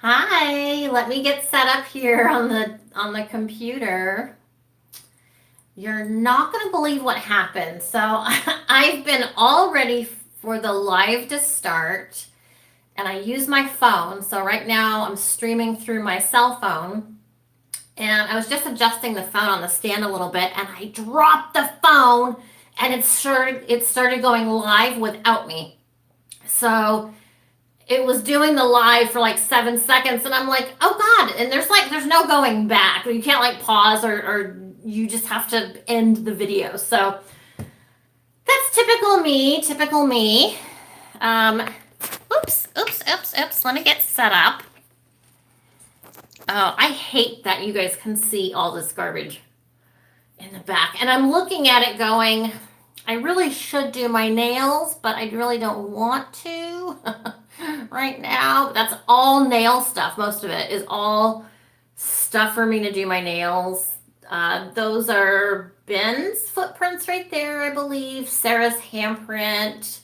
Hi, let me get set up here on the computer. You're not going to believe what happened. So I've been all ready for the live to start, and I use my phone. So right now I'm streaming through my cell phone, and I was just adjusting the phone on the stand a little bit, and I dropped the phone, and it started going live without me. So it was doing the live for like 7 seconds, and I'm like, oh god. And there's no going back. You can't like pause, or you just have to end the video. So that's typical me. um oops, let me get set up. Oh, I hate that you guys can see all this garbage in the back, and I'm looking at it going, I really should do my nails, but I really don't want to right now. That's all nail stuff. Most of it is all stuff for me to do my nails. Those are Ben's footprints right there, I believe. Sarah's handprint.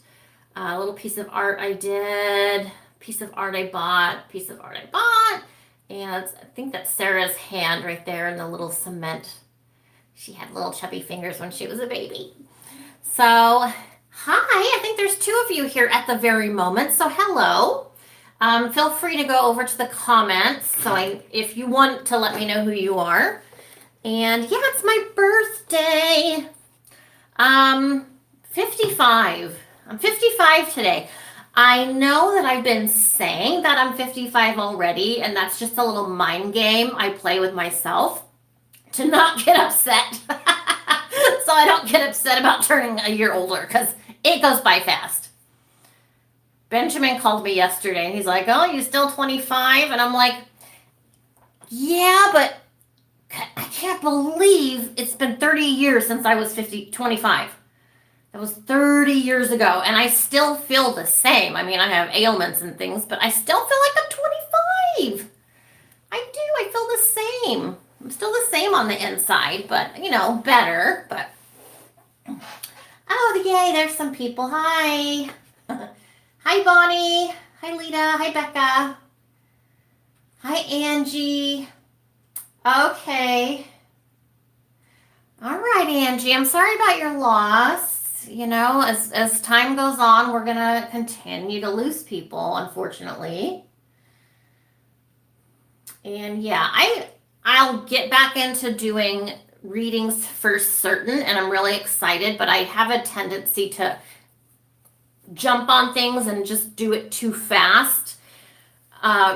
A little piece of art I did. Piece of art I bought. Piece of art I bought. And I think that's Sarah's hand right there in the little cement. She had little chubby fingers when she was a baby. So, hi, I think there's two of you here at the very moment. So, hello. Feel free to go over to the comments. If you want to let me know who you are. And yeah, it's my birthday. 55. I'm 55 today. I know that I've been saying that I'm 55 already, and that's just a little mind game I play with myself to not get upset. So I don't get upset about turning a year older, because it goes by fast. Benjamin called me yesterday and he's like, oh, you still 25? And I'm like, yeah, but I can't believe it's been 30 years since I was 25. That was 30 years ago, and I still feel the same. I mean, I have ailments and things, but I still feel like I'm 25. I do. I feel the same. I'm still the same on the inside, but, better. But, oh, yay, there's some people. Hi. Hi, Bonnie. Hi, Lita. Hi, Becca. Hi, Angie. Okay. All right, Angie. I'm sorry about your loss. As time goes on, we're going to continue to lose people, unfortunately. And yeah, I'll get back into doing readings for certain, and I'm really excited, but I have a tendency to jump on things and just do it too fast,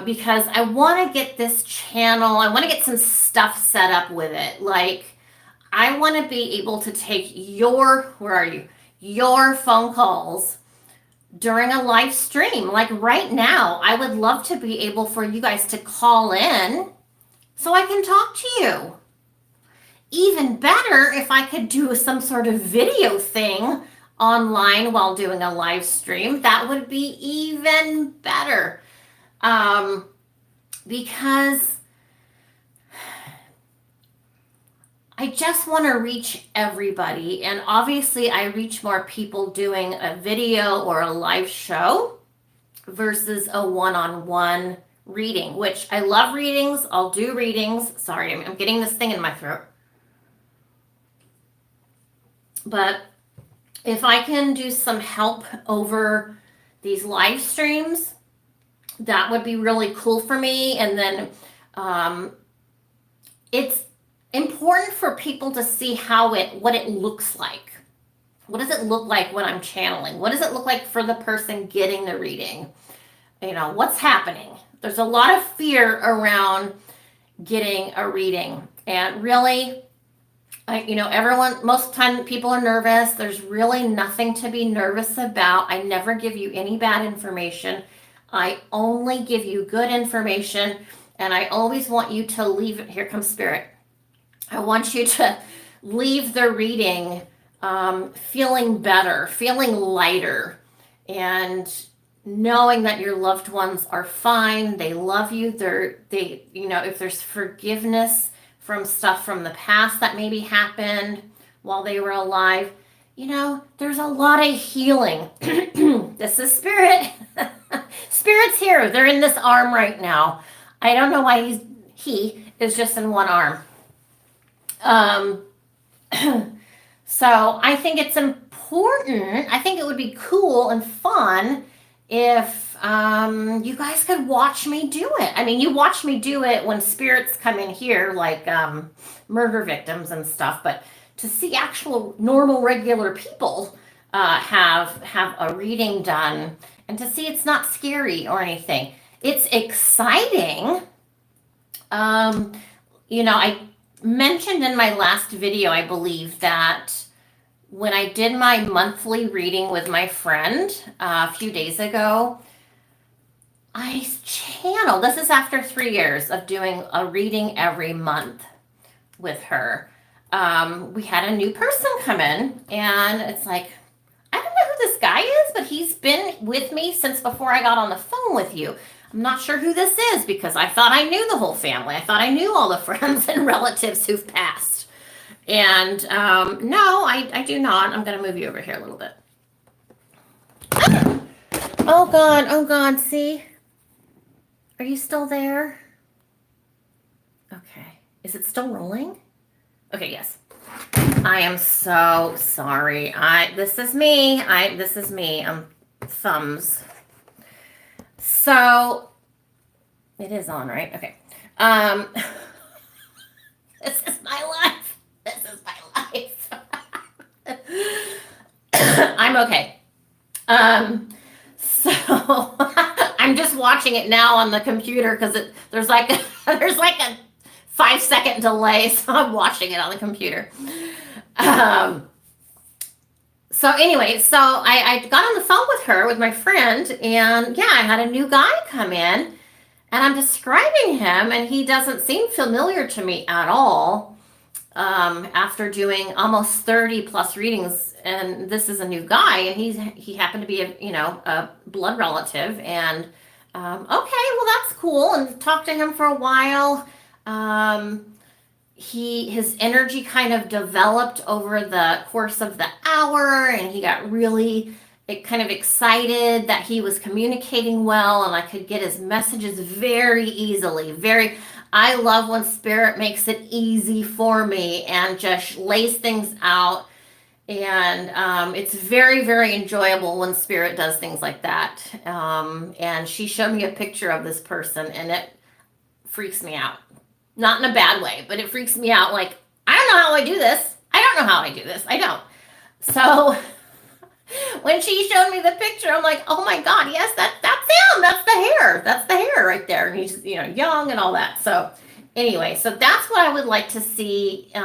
because I want to get this channel, I want to get some stuff set up with it. Like, I want to be able to take your phone calls during a live stream. Like right now, I would love to be able for you guys to call in so I can talk to you. Even better if I could do some sort of video thing online while doing a live stream. That would be even better. Because I just want to reach everybody, and obviously I reach more people doing a video or a live show versus a one-on-one reading, which I love readings. I'll do readings. Sorry, I'm getting this thing in my throat. But if I can do some help over these live streams, that would be really cool for me. And then it's important for people to see what it looks like. What does it look like when I'm channeling? What does it look like for the person getting the reading? What's happening? There's a lot of fear around getting a reading. And really, most of the time people are nervous. There's really nothing to be nervous about. I never give you any bad information. I only give you good information. And I always want you to leave it. Here comes Spirit. I want you to leave the reading feeling better, feeling lighter, and knowing that your loved ones are fine. They love you. If there's forgiveness from stuff from the past that maybe happened while they were alive, there's a lot of healing. This is Spirit. Spirit's here. They're in this arm right now. I don't know why he is just in one arm. Um, so I think it's important. I think it would be cool and fun if you guys could watch me do it. I mean, you watch me do it when spirits come in here, like murder victims and stuff, but to see actual normal, regular people have a reading done, and to see it's not scary or anything. It's exciting. I mentioned in my last video, I believe, that when I did my monthly reading with my friend a few days ago, I channeled, this is after 3 years of doing a reading every month with her. We had a new person come in, and it's like, I don't know who this guy is, but he's been with me since before I got on the phone with you. I'm not sure who this is because I thought I knew the whole family. I thought I knew all the friends and relatives who've passed. And no, I do not. I'm going to move you over here a little bit. Oh, God. See? Are you still there? Okay. Is it still rolling? Okay, yes. I am so sorry. This is me. I'm thumbs. So it is on, right? Okay. This is my life. I'm okay. So I'm just watching it now on the computer because there's like a 5-second delay, so I'm watching it on the computer. So anyway, so I got on the phone with her, with my friend, and yeah, I had a new guy come in, and I'm describing him, and he doesn't seem familiar to me at all. After doing almost 30 plus readings, and this is a new guy, and he happened to be a blood relative, and okay, well that's cool, and talked to him for a while. His energy kind of developed over the course of the hour, and he got really kind of excited that he was communicating well, and I could get his messages very easily. I love when Spirit makes it easy for me and just lays things out. And it's very, very enjoyable when Spirit does things like that. And she showed me a picture of this person, and it freaks me out. Not in a bad way, but it freaks me out. Like, I don't know how I do this. I don't. So when she showed me the picture, I'm like, oh my God, yes, that's him. That's the hair right there. And he's, young and all that. So anyway, so that's what I would like to see in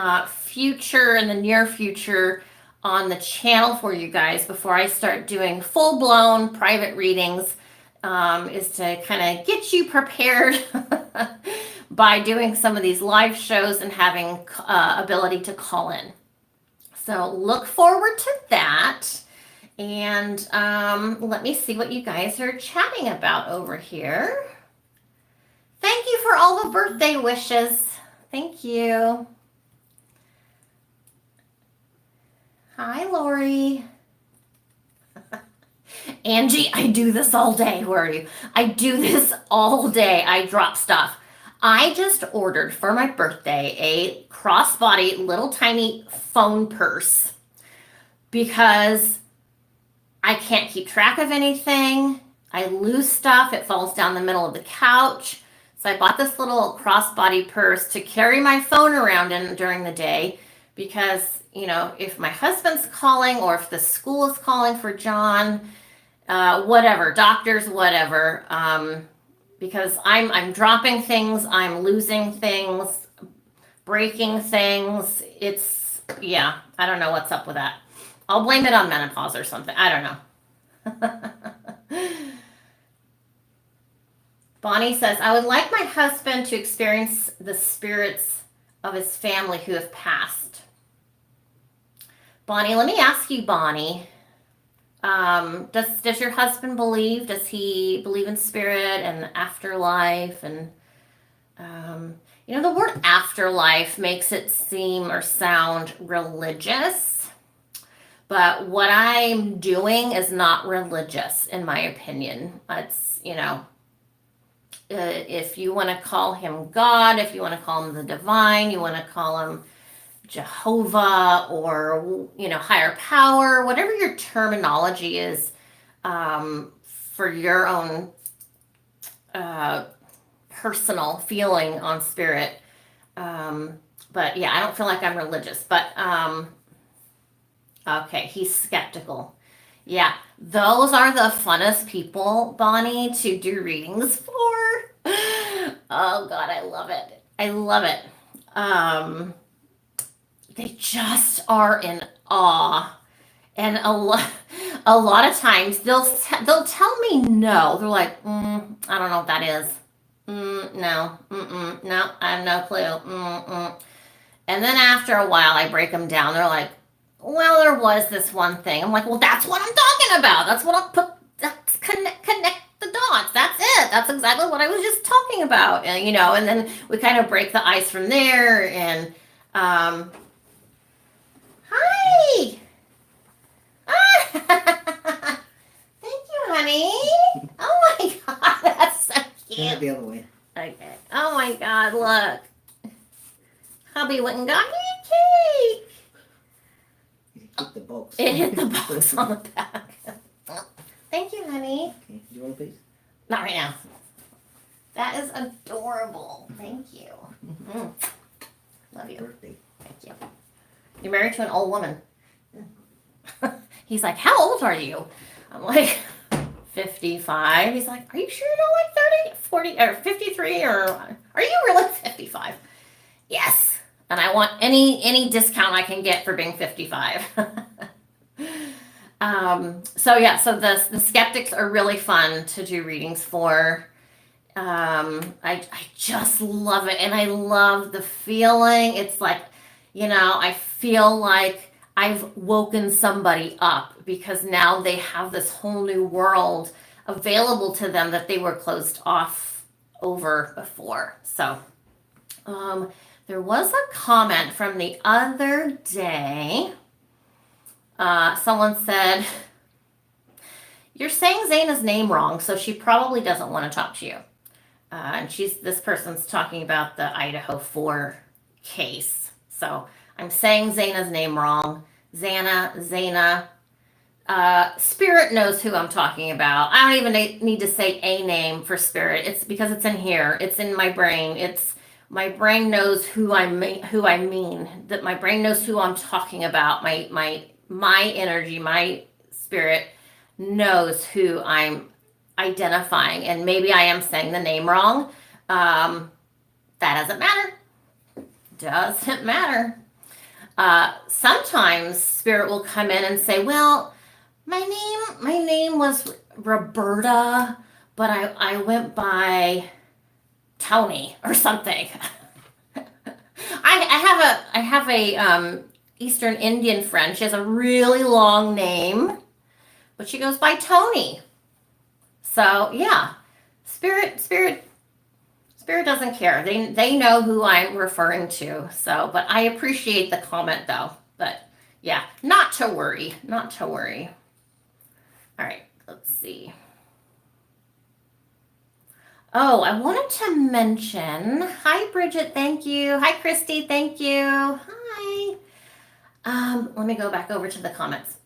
the near future on the channel for you guys before I start doing full-blown private readings, is to kind of get you prepared by doing some of these live shows and having ability to call in. So look forward to that. And let me see what you guys are chatting about over here. Thank you for all the birthday wishes. Thank you. Hi, Lori. Angie, I do this all day. Where are you? I do this all day. I drop stuff. I just ordered for my birthday a crossbody little tiny phone purse because I can't keep track of anything. I lose stuff. It falls down the middle of the couch. So I bought this little crossbody purse to carry my phone around in during the day because, if my husband's calling or if the school is calling for John, whatever, doctors, whatever, because I'm dropping things, I'm losing things, breaking things. I don't know what's up with that. I'll blame it on menopause or something. I don't know. Bonnie says, I would like my husband to experience the spirits of his family who have passed. Bonnie, let me ask you, Bonnie, does your husband believe? Does he believe in spirit and afterlife? And the word afterlife makes it seem or sound religious, But what I'm doing is not religious, in my opinion. It's, if you want to call him God, if you want to call him the divine, you want to call him Jehovah or, higher power, whatever your terminology is, for your own uh, personal feeling on spirit. But yeah, I don't feel like I'm religious. But okay, he's skeptical. Yeah, those are the funnest people, Bonnie, to do readings for. Oh God, I love it. I love it. Um, they just are in awe, and a lot of times they'll tell me no. They're like, I don't know what that is. No, no, I have no clue. And then after a while, I break them down. They're like, well, there was this one thing. I'm like, well, that's what I'm talking about. That's what I'll put. That's connect the dots. That's it. That's exactly what I was just talking about. And then we kind of break the ice from there. And hi. Ah. Thank you, honey. Oh my God, that's so cute. Yeah, the other way. Okay. Oh my God, look. Hubby went and got me a cake. It hit the box. It hit the box on the back. Thank you, honey. Okay, do you want a piece? Not right now. That is adorable. Thank you. Love you. Birthday. Thank you. You're married to an old woman. He's like, how old are you? I'm like, 55. He's like, are you sure you're not like 30, 40, or 53, or are you really 55? Yes. And I want any discount I can get for being 55. So the skeptics are really fun to do readings for. I just love it, and I love the feeling. It's like, I feel like I've woken somebody up because now they have this whole new world available to them that they were closed off over before. So, there was a comment from the other day. Someone said, you're saying Zaina's name wrong, so she probably doesn't want to talk to you. And this person's talking about the Idaho 4 case. So I'm saying Zaina's name wrong. Zaina. Spirit knows who I'm talking about. I don't even need to say a name for spirit. It's because it's in here. It's in my brain. My brain knows who I mean. That my brain knows who I'm talking about. My energy, my spirit knows who I'm identifying, and maybe I am saying the name wrong. That doesn't matter. Doesn't matter. Sometimes spirit will come in and say, well, my name was Roberta, but I went by Tony or something. I have a Eastern Indian friend. She has a really long name, but she goes by Tony. So yeah, spirit doesn't care. They know who I'm referring to. So, but I appreciate the comment though. But yeah, not to worry. All right, let's see. Oh, I wanted to mention, hi Bridget, thank you. Hi Christy, thank you. Hi. Let me go back over to the comments.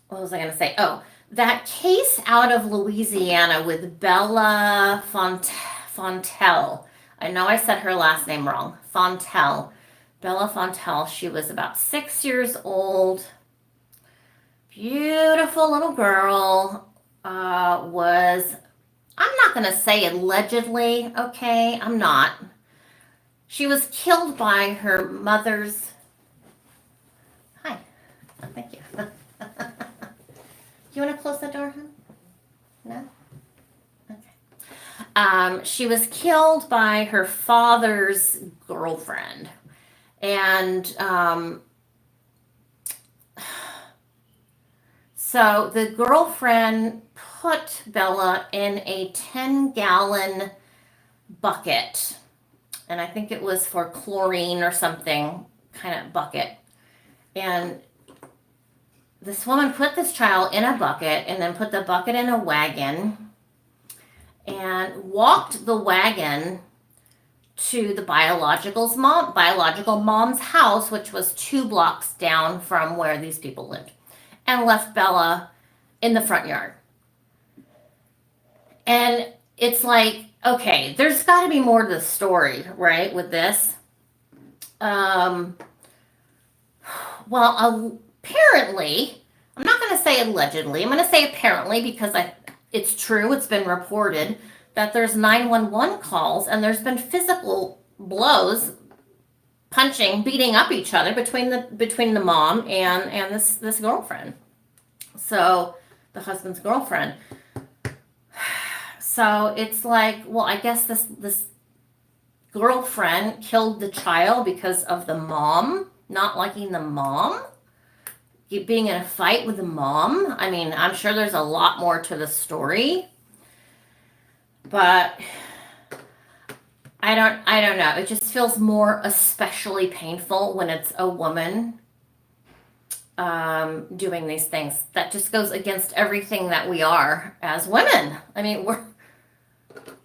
What was I going to say? Oh, that case out of Louisiana with Bella Fontel. I know I said her last name wrong. Fontel. Bella Fontel. She was about 6 years old. Beautiful little girl. I'm not going to say allegedly, okay? I'm not. She was killed by her mother's. Hi. Oh, thank you. You want to close the door, hon? No? Okay. She was killed by her father's girlfriend. And so the girlfriend put Bella in a 10-gallon bucket. And I think it was for chlorine or something kind of bucket. And this woman put this child in a bucket and then put the bucket in a wagon and walked the wagon to the biological mom's house, which was 2 blocks down from where these people lived, and left Bella in the front yard. And it's like, okay, there's got to be more to the story, right, with this. Well, apparently, I'm not going to say allegedly, I'm going to say apparently because it's true, it's been reported that there's 911 calls and there's been physical blows, punching, beating up each other between the mom and this girlfriend. So the husband's girlfriend. So it's like, well, I guess this girlfriend killed the child because of the mom not liking the mom, being in a fight with the mom. I mean, I'm sure there's a lot more to the story, but I don't know. It just feels more especially painful when it's a woman doing these things. That just goes against everything that we are as women. I mean,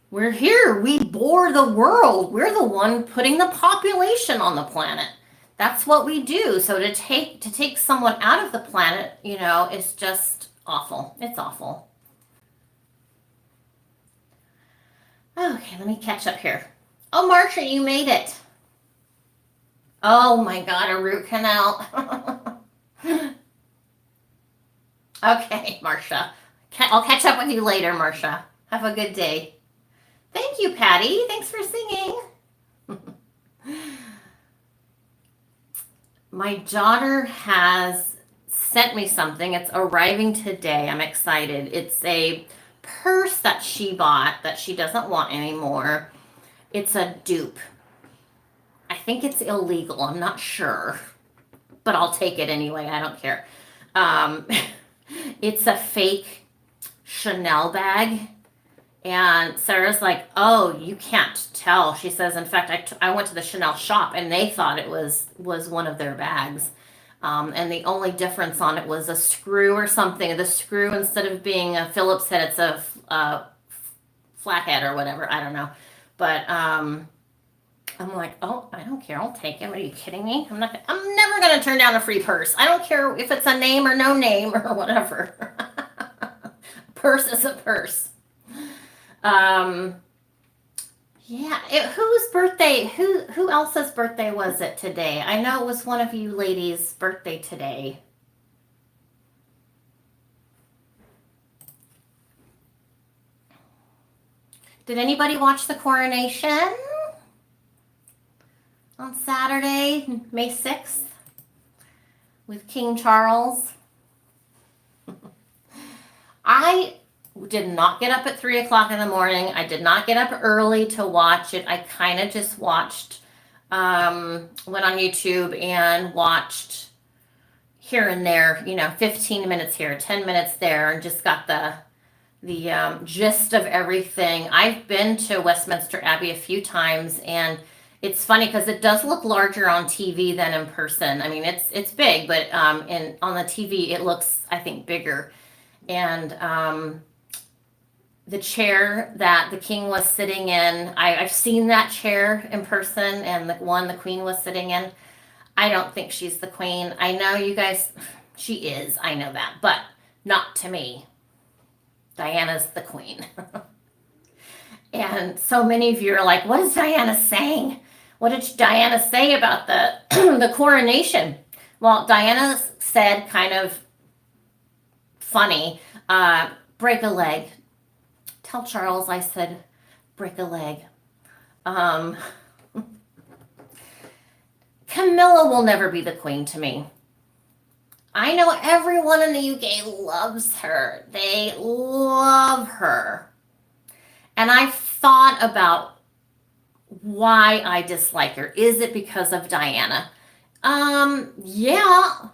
we're here. We bore the world. We're the one putting the population on the planet. That's what we do. So to take someone out of the planet, is just awful. It's awful. Okay, let me catch up here. Oh, Marcia, you made it. Oh my God, a root canal. Okay, Marcia. I'll catch up with you later, Marcia. Have a good day. Thank you, Patty. Thanks for singing. My daughter has sent me something. It's arriving today. I'm excited. It's a purse that she bought that she doesn't want anymore. It's a dupe. I think it's illegal. I'm not sure. But I'll take it anyway. I don't care. It's a fake Chanel bag. And Sarah's like, oh, you can't tell. She says, in fact, I went to the Chanel shop and they thought it was one of their bags. And the only difference on it was a screw or something. The screw, instead of being a Phillips head, it's a flathead or whatever. I don't know. But I'm like, oh, I don't care. I'll take it. Are you kidding me? I'm never going to turn down a free purse. I don't care if it's a name or no name or whatever. Purse is a purse. Whose birthday, who else's birthday was it today? I know it was one of you ladies' birthday today. Did anybody watch the coronation on Saturday, May 6th, with King Charles? I did not get up at 3 o'clock in the morning. I did not get up early to watch it. I kind of just watched, went on YouTube and watched here and there, 15 minutes here, 10 minutes there, and just got the gist of everything. I've been to Westminster Abbey a few times, and it's funny because it does look larger on TV than in person. I mean, it's big, but on the TV it looks, I think, bigger. And the chair that the king was sitting in, I've seen that chair in person, and the one the queen was sitting in. I don't think she's the queen. I know you guys, she is, I know that, but not to me. Diana's the queen. And so many of you are like, what is Diana saying? What did Diana say about the the coronation? Well, Diana said, kind of funny, break a leg. Tell Charles I said break a leg. Camilla will never be the queen to me. I know everyone in the UK loves her. They love her. And I've thought about why I dislike her. Is it because of Diana? Yeah.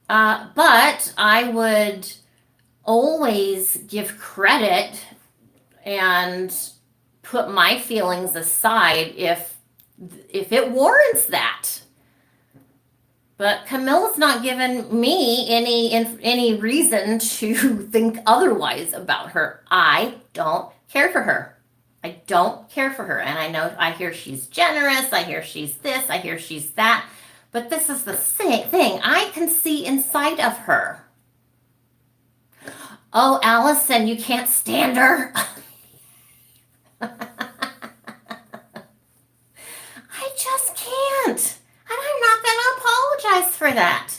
But I would always give credit and put my feelings aside if it warrants that. But Camilla's not given me any reason to think otherwise about her. I don't care for her. I don't care for her. And I know I hear she's generous. I hear she's this. I hear she's that. But this is the same thing. I can see inside of her. Oh, Allison, you can't stand her. I just can't. And I'm not going to apologize for that.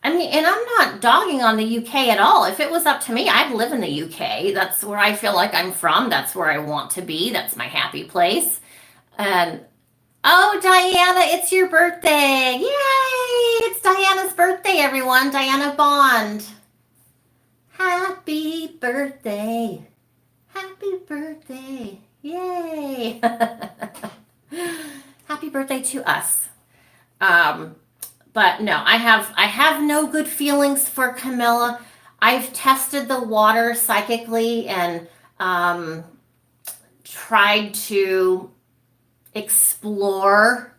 I mean, and I'm not dogging on the UK at all. If it was up to me, I'd live in the UK. That's where I feel like I'm from. That's where I want to be. That's my happy place. And oh, Diana, it's your birthday. Yay! It's Diana's birthday, everyone. Diana Bond. Happy birthday. Happy birthday. Yay. Happy birthday to us. But no, I have no good feelings for Camilla. I've tested the water psychically and tried to explore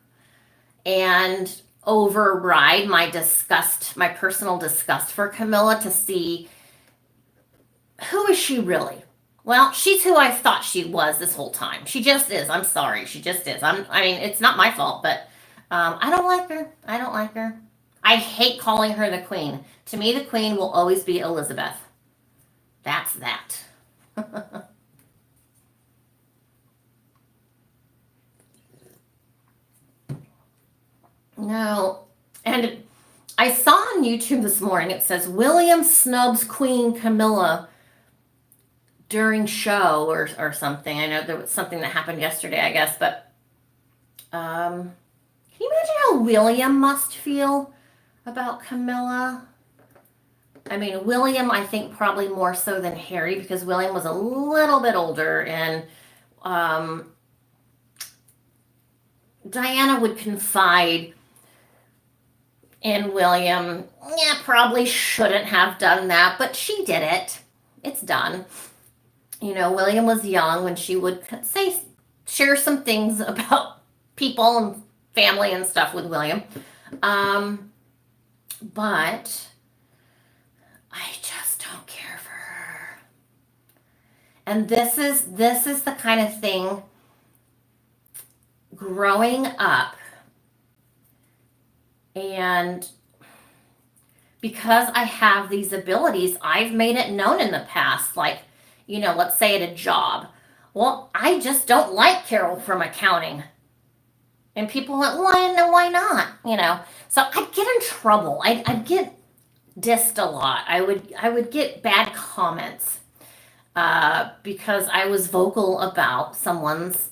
and override my disgust, my personal disgust for Camilla to see who is she really. Well, she's who I thought she was this whole time. She just is. I'm sorry. She just is. I mean, it's not my fault, but I don't like her. I don't like her. I hate calling her the queen. To me, the queen will always be Elizabeth. That's that. No. And I saw on YouTube this morning, it says William snubs Queen Camilla during show or something. I know there was something that happened yesterday, I guess, but can you imagine how William must feel about Camilla? I mean, William, I think probably more so than Harry because William was a little bit older and Diana would confide in William. Yeah, probably shouldn't have done that, but she did it. It's done. You know, William was young when she would share some things about people and family and stuff with William. But I just don't care for her. And this is the kind of thing growing up, and because I have these abilities, I've made it known in the past, like, you know, let's say at a job. Well, I just don't like Carol from accounting. And people went, why not? You know, so I'd get in trouble. I'd get dissed a lot. I would get bad comments because I was vocal about someone's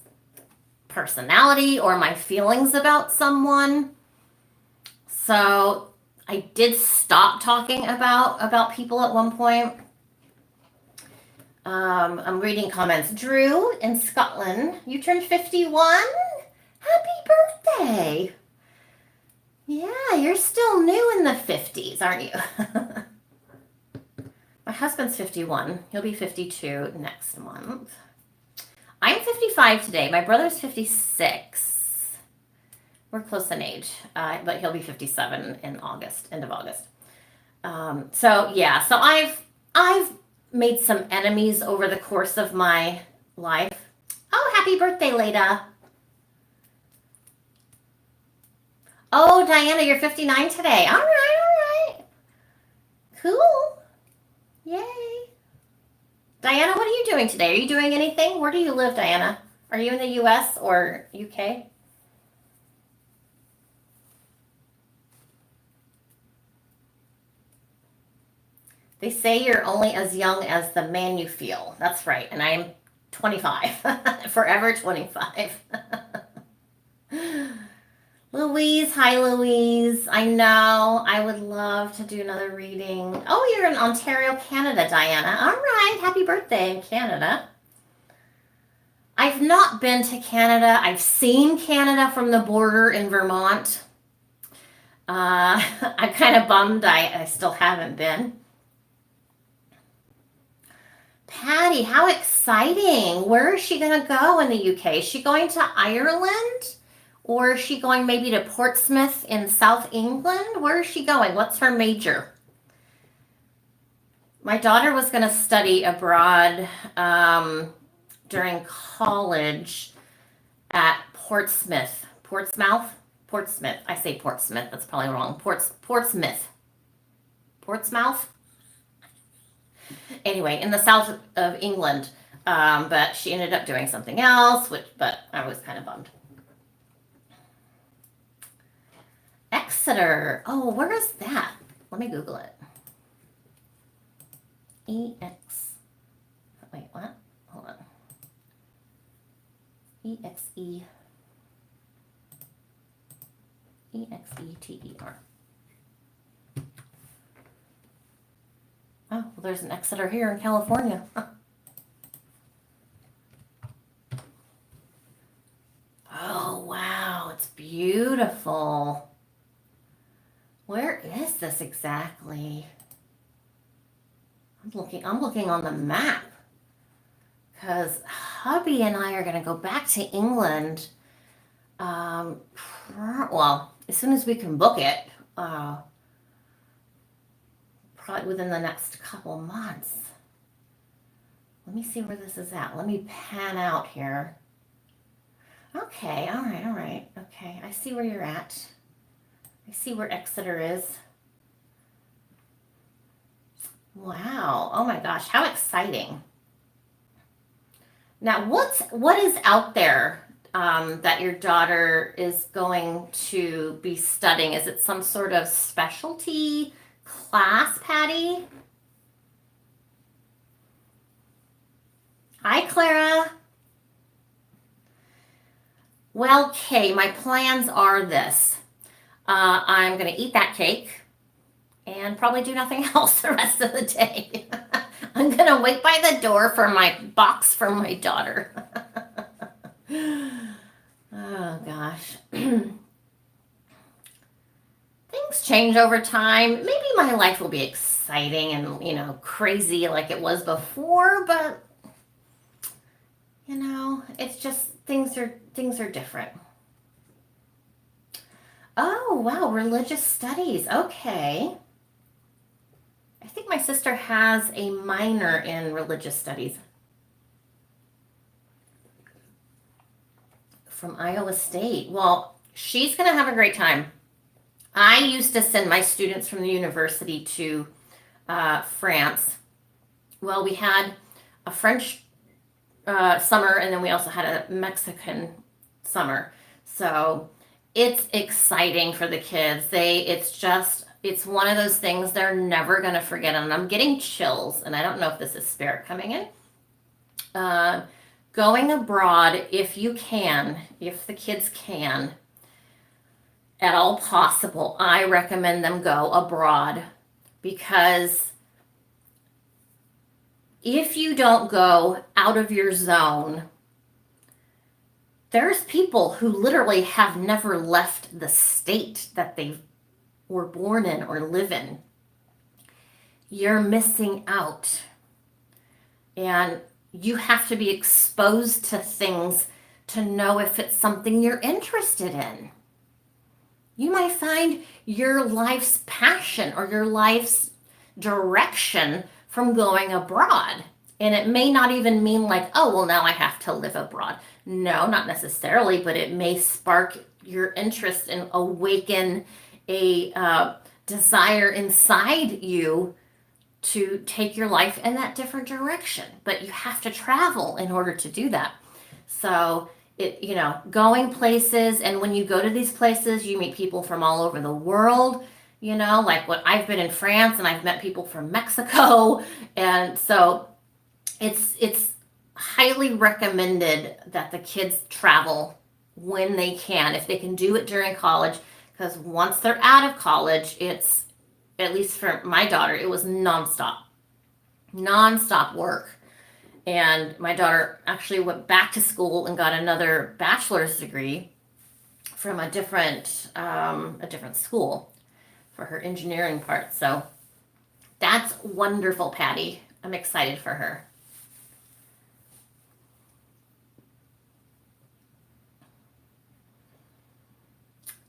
personality or my feelings about someone. So I did stop talking about people at one point. I'm reading comments. Drew in Scotland, you turned 51. Happy birthday. Yeah, you're still new in the 50s, aren't you? My husband's 51. He'll be 52 next month. I'm 55 today. My brother's 56. We're close in age, but he'll be 57 in August, end of August. So I've made some enemies over the course of my life. Oh, happy birthday, Leda. Oh, Diana, you're 59 today. All right. Cool. Yay. Diana, what are you doing today? Are you doing anything? Where do you live, Diana? Are you in the US or UK? They say you're only as young as the man you feel. That's right. And I'm 25. Forever 25. Louise, hi Louise. I know. I would love to do another reading. Oh, you're in Ontario, Canada, Diana. All right. Happy birthday in Canada. I've not been to Canada. I've seen Canada from the border in Vermont. I'm kind of bummed I still haven't been. Patty, how exciting. Where is she going to go in the UK? Is she going to Ireland? Or is she going maybe to Portsmouth in South England? Where is she going? What's her major? My daughter was going to study abroad during college at Portsmouth. Portsmouth. I say Portsmouth. That's probably wrong. Portsmouth. Portsmouth? Anyway, in the south of England. But she ended up doing something else, but I was kind of bummed. Exeter. Oh, where is that? Let me Google it. Wait, what? Hold on. EXE. EXETER. Oh, well, there's an Exeter here in California. Oh, wow, it's beautiful. Where is this exactly? I'm looking on the map because hubby and I are going to go back to England. Well, as soon as we can book it, probably within the next couple months. Let me see where this is at. Let me pan out here. Okay, all right. Okay, I see where you're at. I see where Exeter is. Wow. Oh my gosh, how exciting. Now, what is out there that your daughter is going to be studying? Is it some sort of specialty class, Patty? Hi, Clara. Well, Kay, my plans are this. I'm going to eat that cake and probably do nothing else the rest of the day. I'm going to wait by the door for my box from my daughter. Oh, gosh. Things change over time. Maybe my life will be exciting and, crazy like it was before, but, it's just things are different. Oh, wow, religious studies. Okay. I think my sister has a minor in religious studies from Iowa State. Well, she's going to have a great time. I used to send my students from the university to France. Well, we had a French summer, and then we also had a Mexican summer. So it's exciting for the kids. It's one of those things they're never going to forget. And I'm getting chills, and I don't know if this is spirit coming in. Going abroad, if the kids can, at all possible, I recommend them go abroad, because if you don't go out of your zone, there's people who literally have never left the state that they were born in or live in. You're missing out. And you have to be exposed to things to know if it's something you're interested in. You might find your life's passion or your life's direction from going abroad. And it may not even mean like, oh, well, now I have to live abroad. No, not necessarily, but it may spark your interest and awaken a desire inside you to take your life in that different direction. But you have to travel in order to do that. So, going places, and when you go to these places, you meet people from all over the world. Like what I've been in France, and I've met people from Mexico, and so it's highly recommended that the kids travel when they can, if they can do it during college, because once they're out of college, it's, at least for my daughter, it was nonstop work. And my daughter actually went back to school and got another bachelor's degree from a different school for her engineering part. So that's wonderful, Patty. I'm excited for her.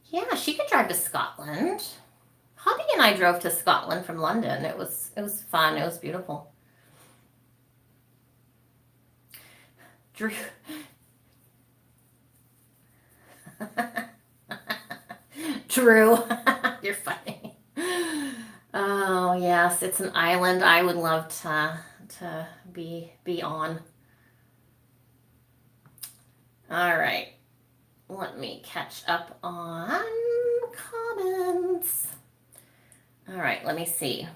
Yeah, she could drive to Scotland. Hubby and I drove to Scotland from London. It was fun. It was beautiful. Drew. Drew, you're funny. Oh yes, it's an island I would love to be on. All right, let me catch up on comments. All right, let me see.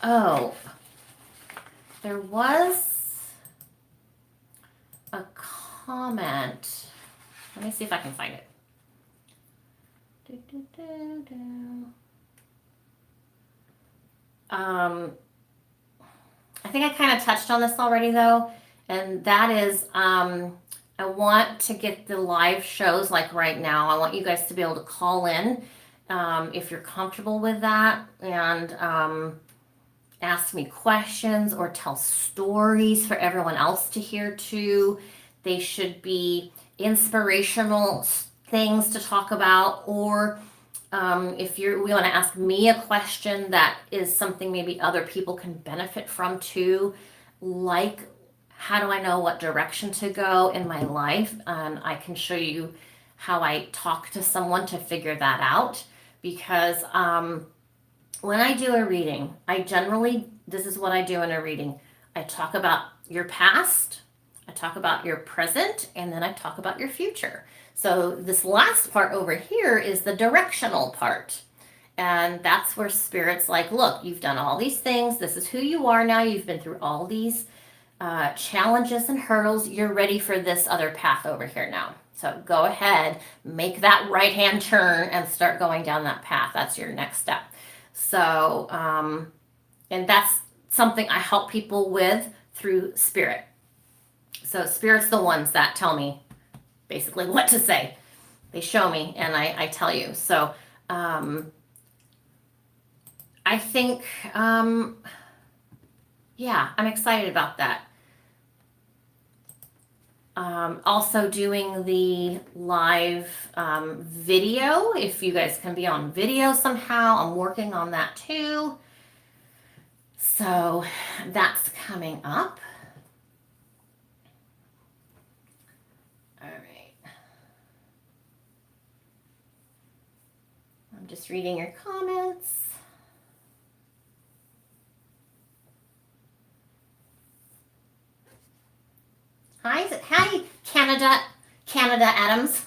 Oh, there was a comment. Let me see if I can find it. Do, do, do, do. I think I kind of touched on this already though, and that is I want to get the live shows like right now. I want you guys to be able to call in if you're comfortable with that and ask me questions or tell stories for everyone else to hear too. They should be inspirational things to talk about, or if we want to ask me a question that is something maybe other people can benefit from too, like how do I know what direction to go in my life? And I can show you how I talk to someone to figure that out. Because when I do a reading, this is what I do in a reading. I talk about your past, I talk about your present, and then I talk about your future. So this last part over here is the directional part. And that's where Spirit's like, look, you've done all these things. This is who you are now. You've been through all these challenges and hurdles. You're ready for this other path over here now. So go ahead, make that right hand turn and start going down that path. That's your next step. So, and that's something I help people with through Spirit. So Spirit's the ones that tell me basically what to say. They show me and I tell you. So I think, yeah, I'm excited about that. Also doing the live video, if you guys can be on video somehow, I'm working on that too. So that's coming up. All right. I'm just reading your comments. Hi, Canada Adams,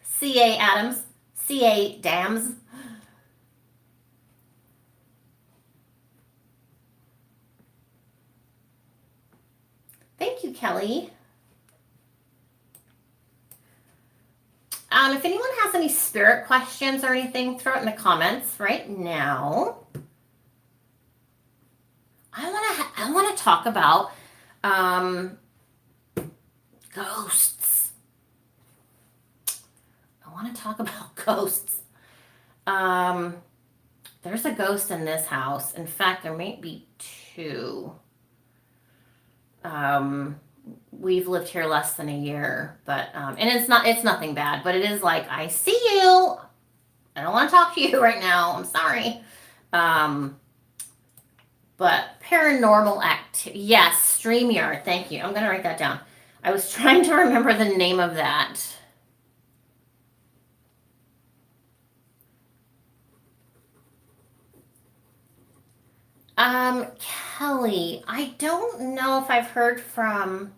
CA Adams, CA Dams. Thank you, Kelly. If anyone has any spirit questions or anything, throw it in the comments right now. I want to talk about ghosts. I want to talk about ghosts. There's a ghost in this house. In fact, there may be two. We've lived here less than a year, but and it's nothing bad, but it is like, I see you. I don't want to talk to you right now. I'm sorry. But paranormal activity. Yes, StreamYard. Thank you. I'm going to write that down. I was trying to remember the name of that. Kelly, I don't know if I've heard from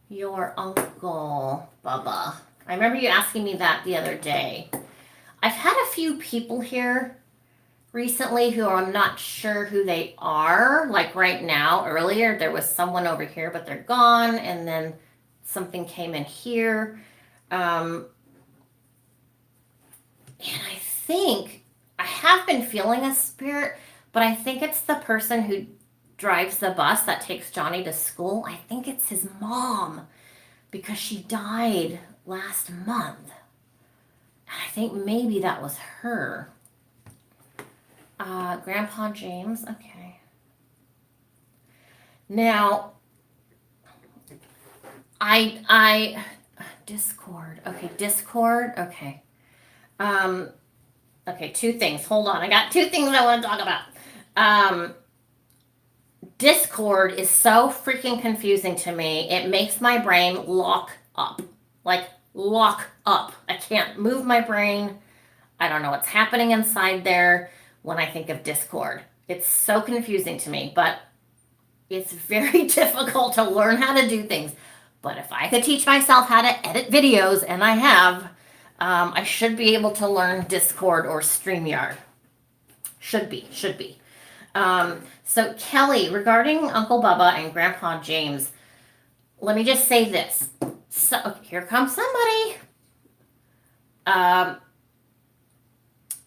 your uncle, Bubba. I remember you asking me that the other day. I've had a few people here recently who I'm not sure who they are. Like right now, earlier, there was someone over here, but they're gone. And then something came in here. And I think I have been feeling a spirit, but I think it's the person who drives the bus that takes Johnny to school. I think it's his mom because she died last month. And I think maybe that was her. Grandpa James, okay. Now, I Discord. Okay, Discord. Okay. Um, okay, two things. Hold on. I got two things I want to talk about. Um, Discord is so freaking confusing to me. It makes my brain lock up. Like, lock up. I can't move my brain. I don't know what's happening inside there when I think of Discord. It's so confusing to me, but it's very difficult to learn how to do things. But if I could teach myself how to edit videos, and I have, I should be able to learn Discord or StreamYard. Should be. So, Kelly, regarding Uncle Bubba and Grandpa James, let me just say this. So, here comes somebody. Um,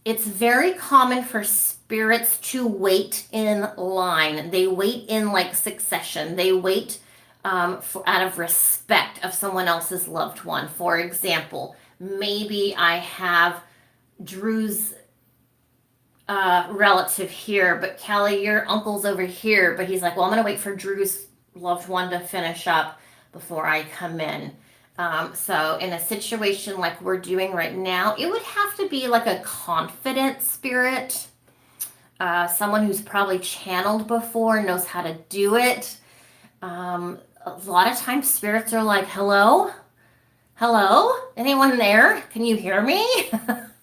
it's very common for spirits to wait in line. They wait in like succession. They wait out of respect of someone else's loved one. For example, maybe I have Drew's relative here, but Kelly, your uncle's over here. But he's like, well, I'm going to wait for Drew's loved one to finish up before I come in. So in a situation like we're doing right now, it would have to be like a confident spirit, someone who's probably channeled before, knows how to do it. A lot of times spirits are like, hello? Hello? Anyone there? Can you hear me?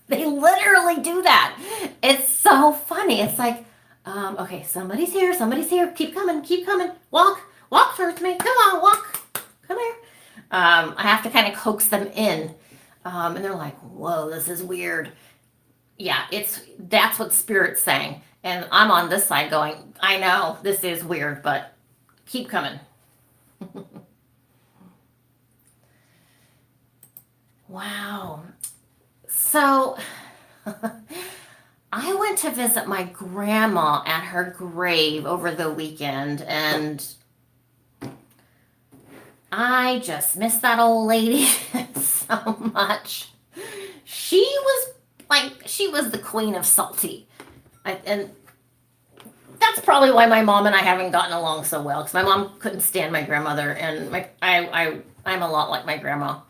They literally do that. It's so funny. It's like, okay, somebody's here, somebody's here. Keep coming, keep coming. Walk towards me. Come on, walk. Come here. I have to kind of coax them in. And they're like, whoa, this is weird. Yeah, that's what Spirit's saying. And I'm on this side going, I know, this is weird, but keep coming. Wow. So I went to visit my grandma at her grave over the weekend, and I just miss that old lady so much. She was the queen of salty. And that's probably why my mom and I haven't gotten along so well, because my mom couldn't stand my grandmother, and I'm a lot like my grandma.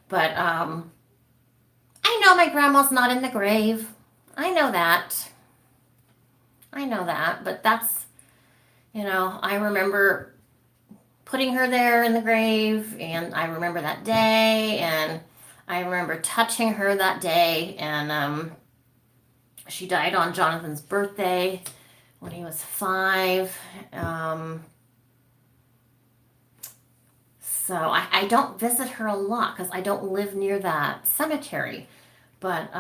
But I know my grandma's not in the grave. I know that. I know that, but I remember putting her there in the grave, and I remember that day, and I remember touching her that day, and she died on Jonathan's birthday when he was 5. So I don't visit her a lot because I don't live near that cemetery. But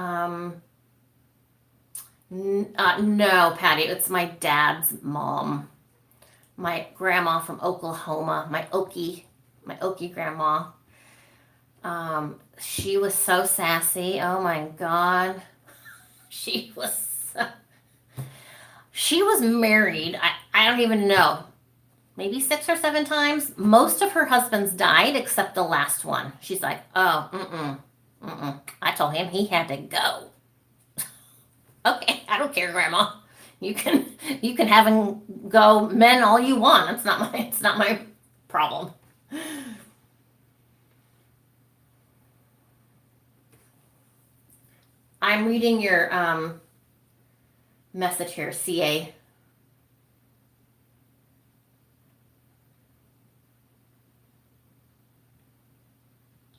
no, Patty, it's my dad's mom, my grandma from Oklahoma, my Okie grandma. She was so sassy. Oh my God, she was. She was married. I don't even know. Maybe 6 or 7 times. Most of her husbands died except the last one. She's like, oh, I told him he had to go. Okay, I don't care, Grandma. You can have him go men all you want. It's not my problem. I'm reading your message here, CA.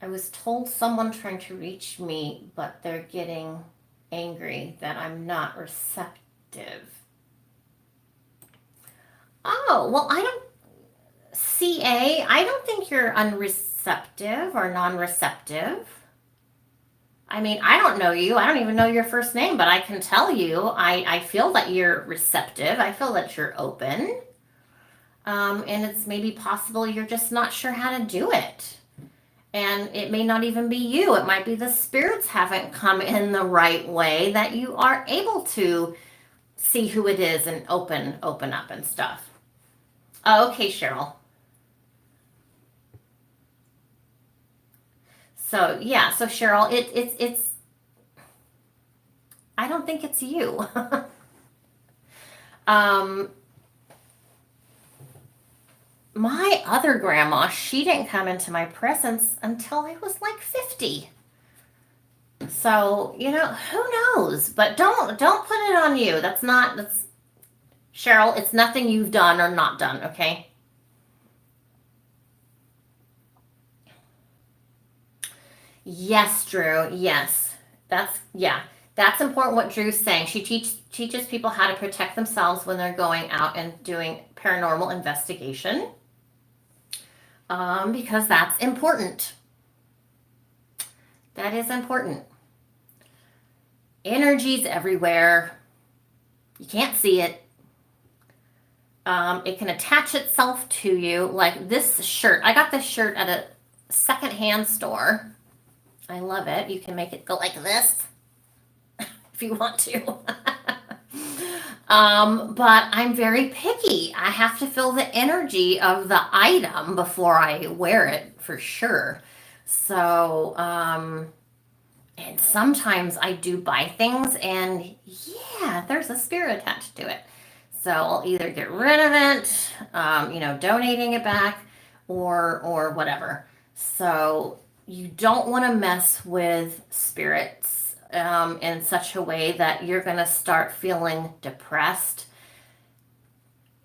I was told someone trying to reach me, but they're getting angry that I'm not receptive. Oh, well, I don't think you're unreceptive or non-receptive. I mean, I don't know you. I don't even know your first name, but I can tell you, I feel that you're receptive. I feel that you're open. And it's maybe possible you're just not sure how to do it. And it may not even be you. It might be the spirits haven't come in the right way that you are able to see who it is and open up and stuff. Oh, okay, Cheryl. So yeah, so Cheryl, it's I don't think it's you. um my other grandma, she didn't come into my presence until I was like 50. So, who knows? But don't put it on you. That's Cheryl, it's nothing you've done or not done, okay? Yes, Drew. Yes. Yeah. That's important what Drew's saying. She teaches people how to protect themselves when they're going out and doing paranormal investigation. Because that's important. That is important. Energy's everywhere. You can't see it. It can attach itself to you. Like this shirt. I got this shirt at a secondhand store. I love it. You can make it go like this if you want to. But I'm very picky. I have to feel the energy of the item before I wear it for sure. So, and sometimes I do buy things and yeah, there's a spirit attached to it. So I'll either get rid of it, donating it back or whatever. So you don't want to mess with spirits in such a way that you're going to start feeling depressed,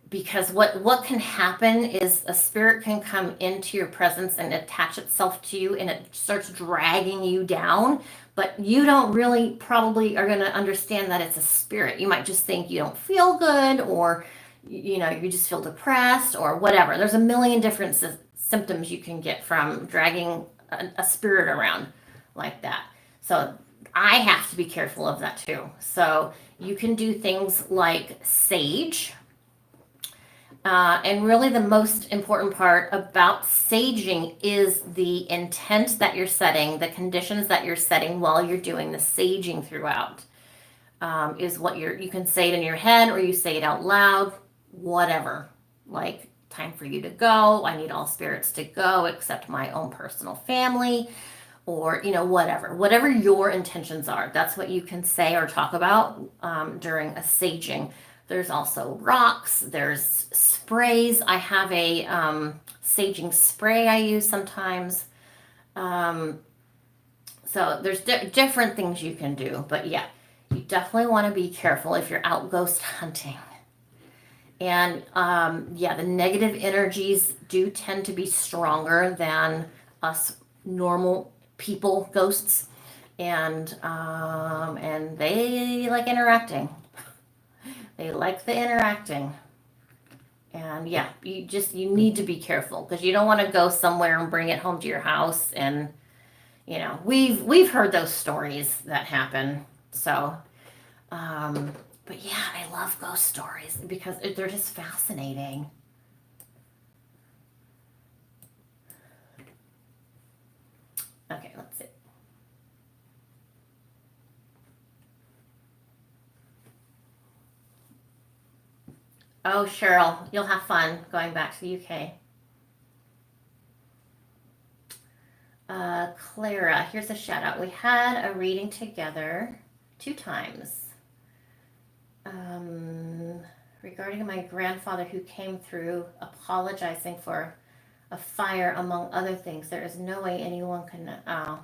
because what can happen is a spirit can come into your presence and attach itself to you and it starts dragging you down, but you don't really probably are going to understand that it's a spirit. You might just think you don't feel good, or you just feel depressed or whatever. There's a million different symptoms you can get from dragging a spirit around like that. So I have to be careful of that too. So you can do things like sage. And really, the most important part about saging is the intent that you're setting, the conditions that you're setting while you're doing the saging throughout. Is what you can say it in your head or you say it out loud, whatever. Like, time for you to go. I need all spirits to go except my own personal family, or, whatever. Whatever your intentions are, that's what you can say or talk about during a saging. There's also rocks, there's sprays. I have a saging spray I use sometimes. So there's different things you can do. But yeah, you definitely want to be careful if you're out ghost hunting. And yeah, the negative energies do tend to be stronger than us normal people ghosts. And they like interacting. They like the interacting. And yeah, you need to be careful because you don't want to go somewhere and bring it home to your house. And we've heard those stories that happen. So, but yeah, I love ghost stories because they're just fascinating. Okay, let's see. Oh, Cheryl, you'll have fun going back to the UK. Clara, here's a shout out. We had a reading together 2 times regarding my grandfather who came through apologizing for a fire, among other things. There is no way anyone can. Oh,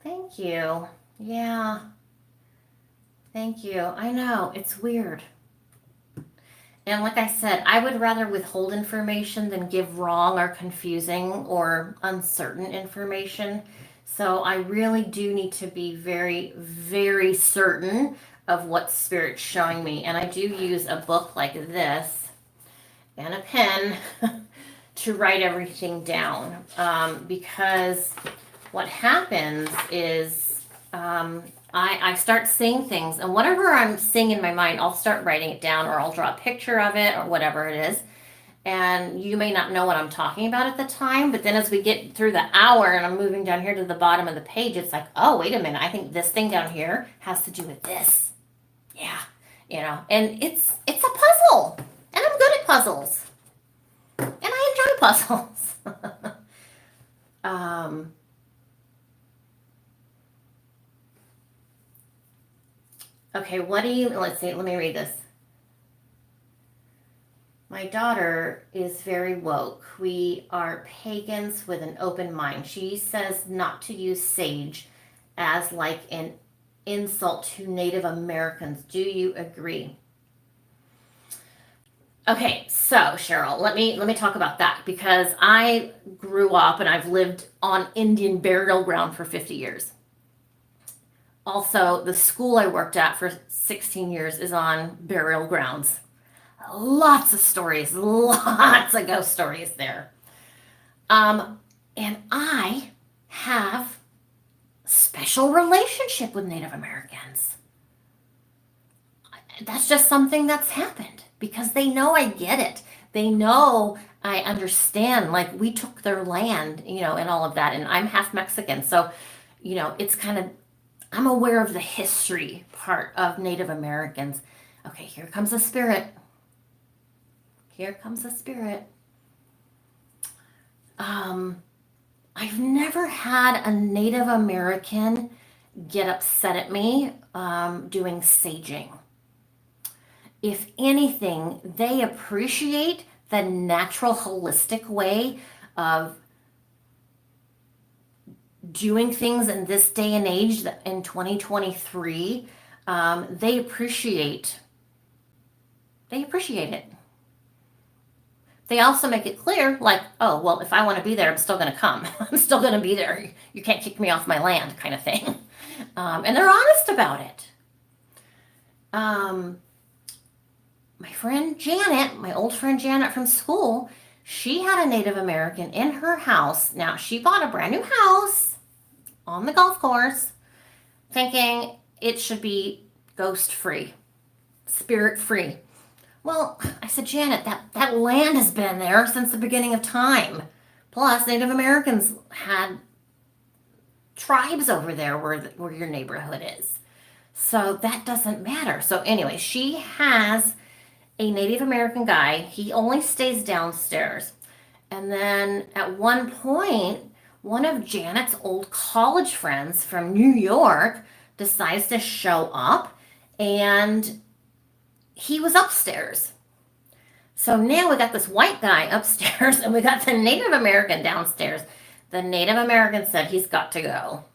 thank you. Yeah, thank you. I know, it's weird. And like I said, I would rather withhold information than give wrong or confusing or uncertain information. So I really do need to be very, very certain of what Spirit's showing me. And I do use a book like this and a pen to write everything down. Because what happens is I start seeing things, and whatever I'm seeing in my mind, I'll start writing it down, or I'll draw a picture of it, or whatever it is. And you may not know what I'm talking about at the time, but then as we get through the hour and I'm moving down here to the bottom of the page, it's like, oh, wait a minute, I think this thing down here has to do with this. Yeah, and it's a puzzle, and I'm good at puzzles, and I enjoy puzzles. um, Okay, let's see, let me read this. My daughter is very woke. We are pagans with an open mind. She says not to use sage as like an insult to Native Americans. Do you agree? Okay, so Cheryl, let me talk about that because I grew up and I've lived on Indian burial ground for 50 years. Also, the school I worked at for 16 years is on burial grounds. Lots of stories, lots of ghost stories there. Um, and I have special relationship with Native Americans. That's just something that's happened because they know I get it. They know I understand. Like we took their land, and all of that. And I'm half Mexican, so it's kind of I'm aware of the history part of Native Americans. Okay, here comes the spirit. Here comes the spirit. I've never had a Native American get upset at me doing saging. If anything, they appreciate the natural, holistic way of doing things in this day and age in 2023. They appreciate it. They also make it clear, like, oh, well, if I want to be there, I'm still going to come. I'm still going to be there. You can't kick me off my land, kind of thing. And they're honest about it. My friend Janet, my old friend Janet from school, she had a Native American in her house. Now, she bought a brand new house on the golf course, thinking it should be ghost free, spirit free. Well, I said, Janet, that land has been there since the beginning of time. Plus, Native Americans had tribes over there where your neighborhood is. So that doesn't matter. So anyway, she has a Native American guy. He only stays downstairs. And then at one point, one of Janet's old college friends from New York decides to show up, and he was upstairs. So now we got this white guy upstairs and we got the Native American downstairs. The Native American said he's got to go.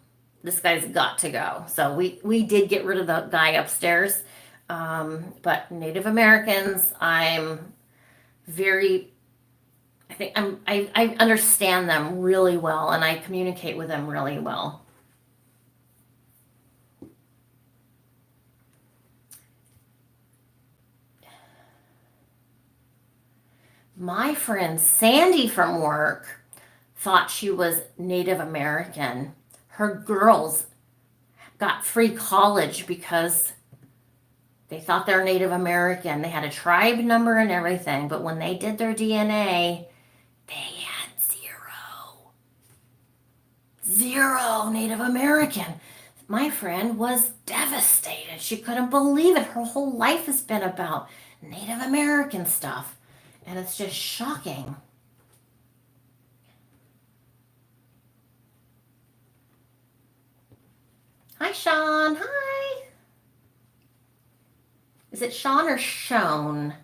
This guy's got to go. So we did get rid of the guy upstairs. But Native Americans, I understand them really well and I communicate with them really well. My friend Sandy from work thought she was Native American. Her girls got free college because they thought they were Native American. They had a tribe number and everything, but when they did their DNA, they had zero Native American. My friend was devastated. She couldn't believe it. Her whole life has been about Native American stuff. And it's just shocking. Hi, Sean. Hi. Is it Sean or Shone?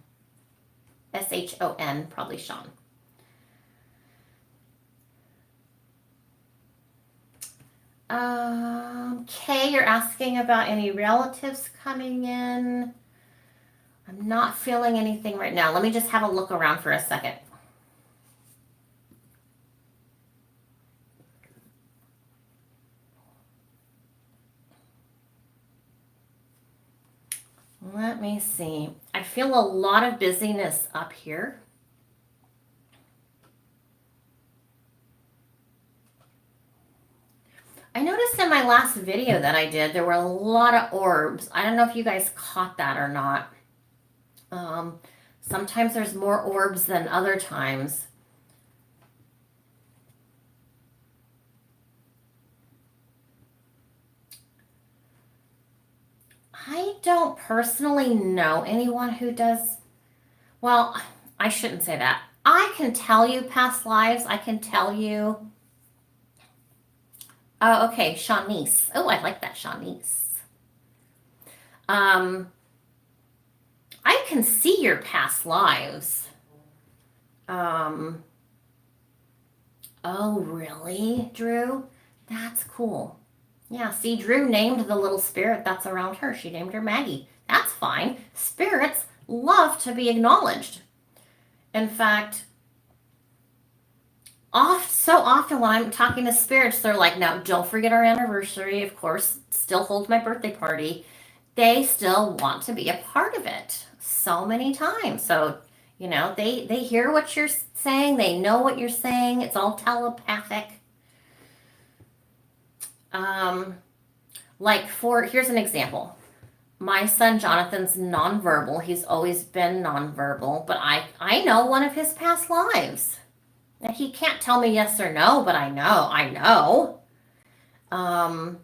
Shon, probably Sean. Kay, you're asking about any relatives coming in. I'm not feeling anything right now. Let me just have a look around for a second. Let me see. I feel a lot of busyness up here. I noticed in my last video that I did, there were a lot of orbs. I don't know if you guys caught that or not. Sometimes there's more orbs than other times. I don't personally know anyone who does. Well, I shouldn't say that. I can tell you past lives. I can tell you. Oh, okay, Shanice. Oh, I like that, Shanice. I can see your past lives. Um, oh, really, Drew? That's cool. Yeah, see, Drew named the little spirit that's around her. She named her Maggie. That's fine. Spirits love to be acknowledged. In fact, so often when I'm talking to spirits, they're like, "No, don't forget our anniversary. Of course, still hold my birthday party." They still want to be a part of it so many times. So, they hear what you're saying. They know what you're saying. It's all telepathic. Um, here's an example. My son Jonathan's nonverbal. He's always been nonverbal, but I know one of his past lives. Now, he can't tell me yes or no, but I know. Um,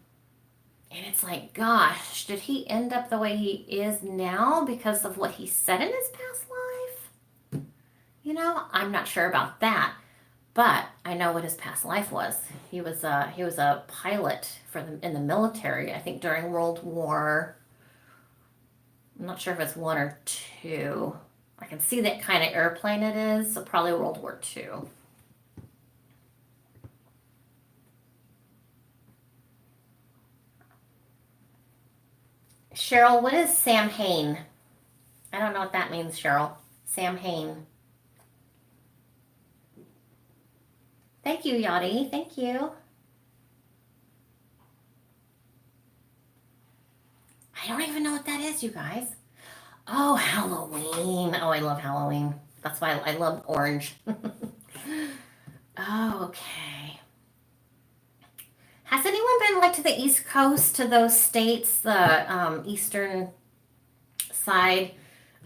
and it's like, gosh, did he end up the way he is now because of what he said in his past life? I'm not sure about that, but I know what his past life was. He was a pilot in the military. I think during World War. I'm not sure if it's one or two. I can see that kind of airplane it is, so probably World War II. Cheryl, what is Sam Hain? I don't know what that means, Cheryl. Sam Hain. Thank you, Yachty. Thank you. I don't even know what that is, you guys. Oh, Halloween. Oh, I love Halloween. That's why I love orange. Oh, okay. Has anyone been to the East Coast, to those states, the eastern side,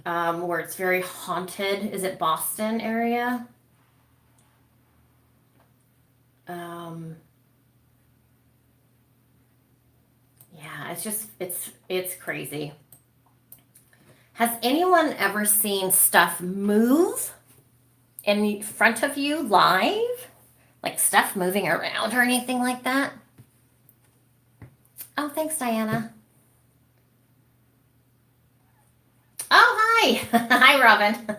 where it's very haunted? Is it Boston area? Yeah, it's crazy. Has anyone ever seen stuff move in front of you live? Like stuff moving around or anything like that? Oh, thanks, Diana. Oh, hi. Hi, Robin.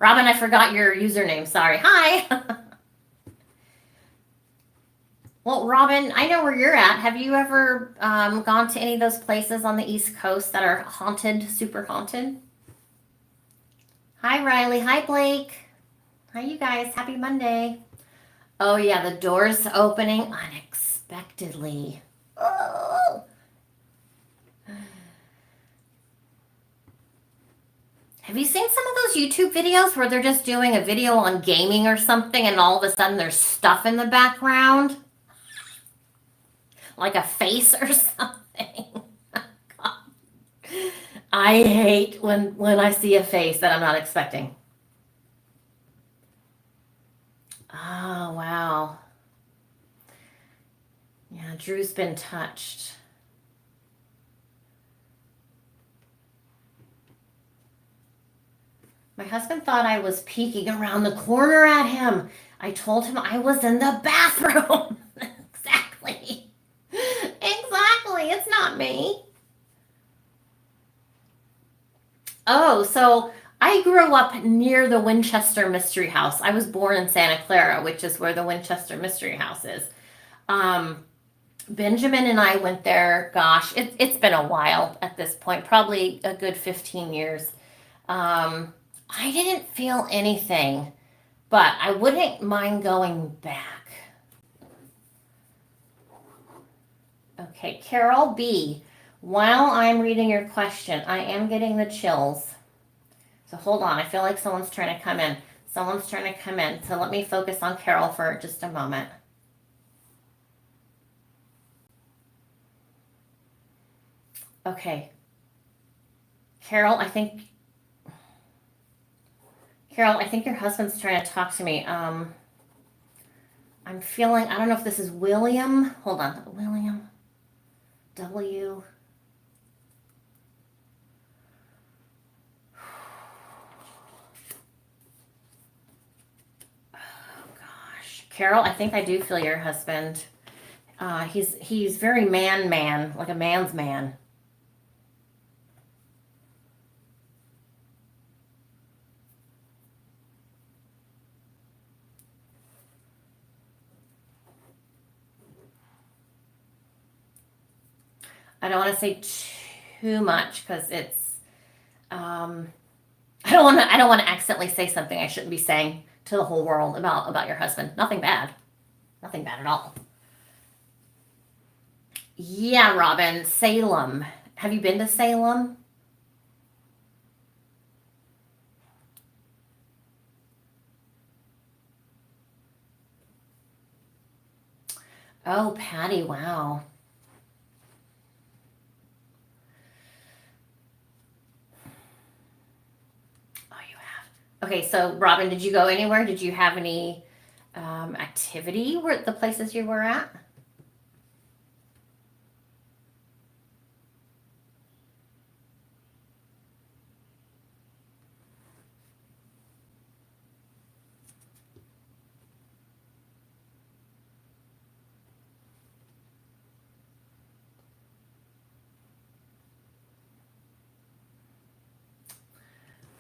Robin, I forgot your username. Sorry. Hi. Well, Robin, I know where you're at. Have you ever gone to any of those places on the East Coast that are haunted, super haunted? Hi, Riley. Hi, Blake. Hi, you guys. Happy Monday. Oh, yeah, the door's opening unexpectedly. Oh. Have you seen some of those YouTube videos where they're just doing a video on gaming or something and all of a sudden there's stuff in the background? Like a face or something? I hate when I see a face that I'm not expecting. Oh, wow. Yeah, Drew's been touched. My husband thought I was peeking around the corner at him. I told him I was in the bathroom. Exactly. Exactly. It's not me. Oh, so I grew up near the Winchester Mystery House. I was born in Santa Clara, which is where the Winchester Mystery House is. Um, Benjamin and I went there, gosh, it's been a while at this point, probably a good 15 years. Um, I didn't feel anything, but I wouldn't mind going back. Okay, Carol B. While I'm reading your question, I am getting the chills. So hold on, I feel like someone's trying to come in. Someone's trying to come in. So let me focus on Carol for just a moment. Okay. Carol, I think your husband's trying to talk to me. I'm feeling, I don't know if this is William. Hold on. William W. Oh gosh. Carol, I think I do feel your husband. He's very man, like a man's man. I don't want to say too much because it's I don't want to accidentally say something I shouldn't be saying to the whole world about your husband. Nothing bad. Nothing bad at all. Yeah, Robin, Salem. Have you been to Salem? Oh, Patty, wow. Oh, you have. Okay, so Robin, did you go anywhere? Did you have any activity where the places you were at?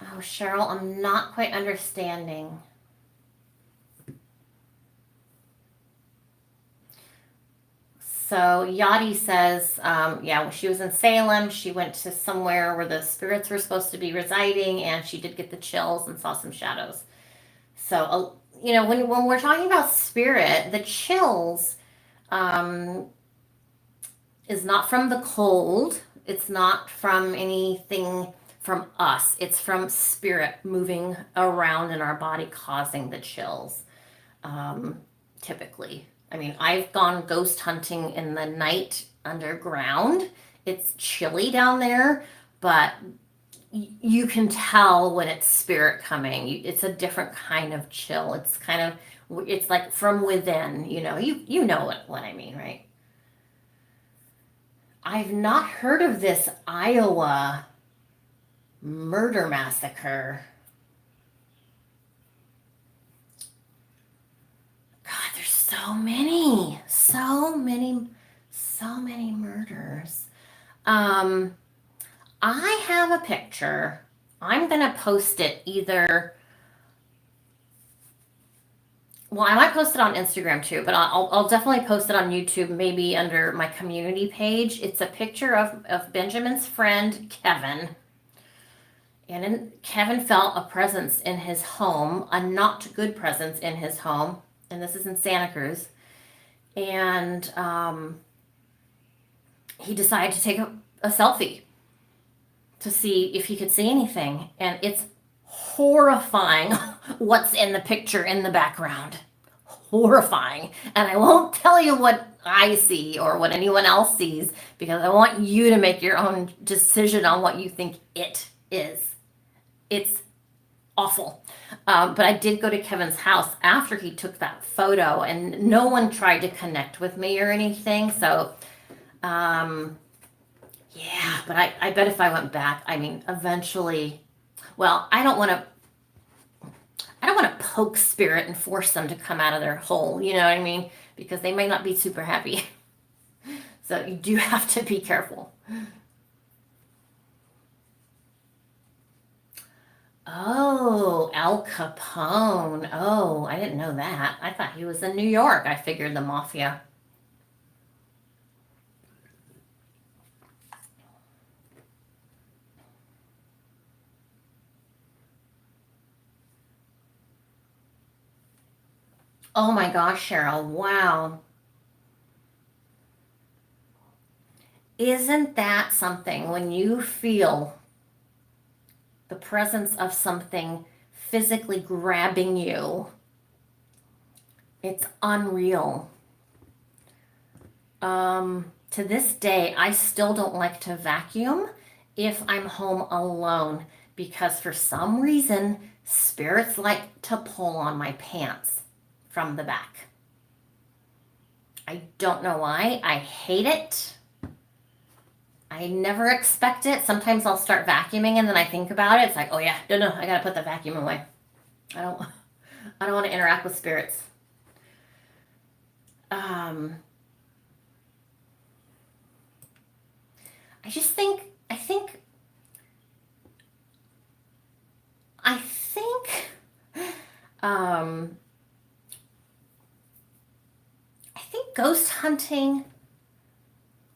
Oh, Cheryl, I'm not quite understanding. So Yadi says, yeah, when she was in Salem, she went to somewhere where the spirits were supposed to be residing, and she did get the chills and saw some shadows. So, when we're talking about spirit, the chills um, is not from the cold. It's not from anything from us. It's from spirit moving around in our body, causing the chills. Um, Typically, I mean, I've gone ghost hunting in the night underground. It's chilly down there, but you can tell when it's spirit coming. It's a different kind of chill. It's kind of, it's like from within. You know what I mean, right? I've not heard of this Iowa murder massacre. God, there's so many murders. Um, I have a picture. I'm gonna post it either. Well, I might post it on Instagram too, but I'll definitely post it on YouTube, maybe under my community page. It's a picture of Benjamin's friend Kevin. Kevin felt a presence in his home, a not good presence in his home, and this is in Santa Cruz. And he decided to take a selfie to see if he could see anything. And it's horrifying what's in the picture in the background. Horrifying. And I won't tell you what I see or what anyone else sees because I want you to make your own decision on what you think it is. It's awful. But I did go to Kevin's house after he took that photo, and no one tried to connect with me or anything. So, um, yeah, but I bet if I went back, I mean, eventually, well, I don't want to poke spirit and force them to come out of their hole. You know what I mean? Because they may not be super happy. So you do have to be careful. Oh, Al Capone. Oh, I didn't know that. I thought he was in New York. I figured the mafia. Oh my gosh, Cheryl. Wow. Isn't that something when you feel the presence of something physically grabbing you? It's unreal. To this day, I still don't like to vacuum if I'm home alone because for some reason, spirits like to pull on my pants from the back. I don't know why. I hate it. I never expect it. Sometimes I'll start vacuuming and then I think about it. It's like, oh yeah, no, I gotta put the vacuum away. I don't, I don't want to interact with spirits. Um, I just think, I think, um, I think ghost hunting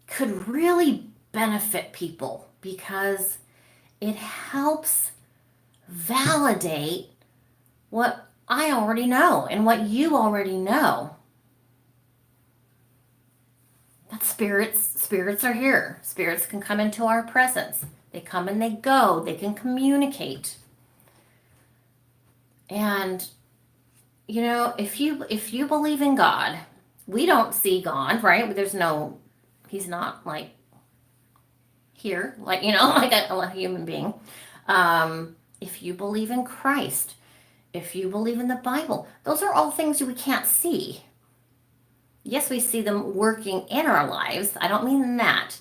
could really benefit people because it helps validate what I already know and what you already know. That spirits are here. Spirits can come into our presence. They come and they go. They can communicate. And if you believe in God, we don't see God, right? He's not like here, like like a human being. If you believe in Christ, if you believe in the Bible, those are all things we can't see. Yes, we see them working in our lives. I don't mean that.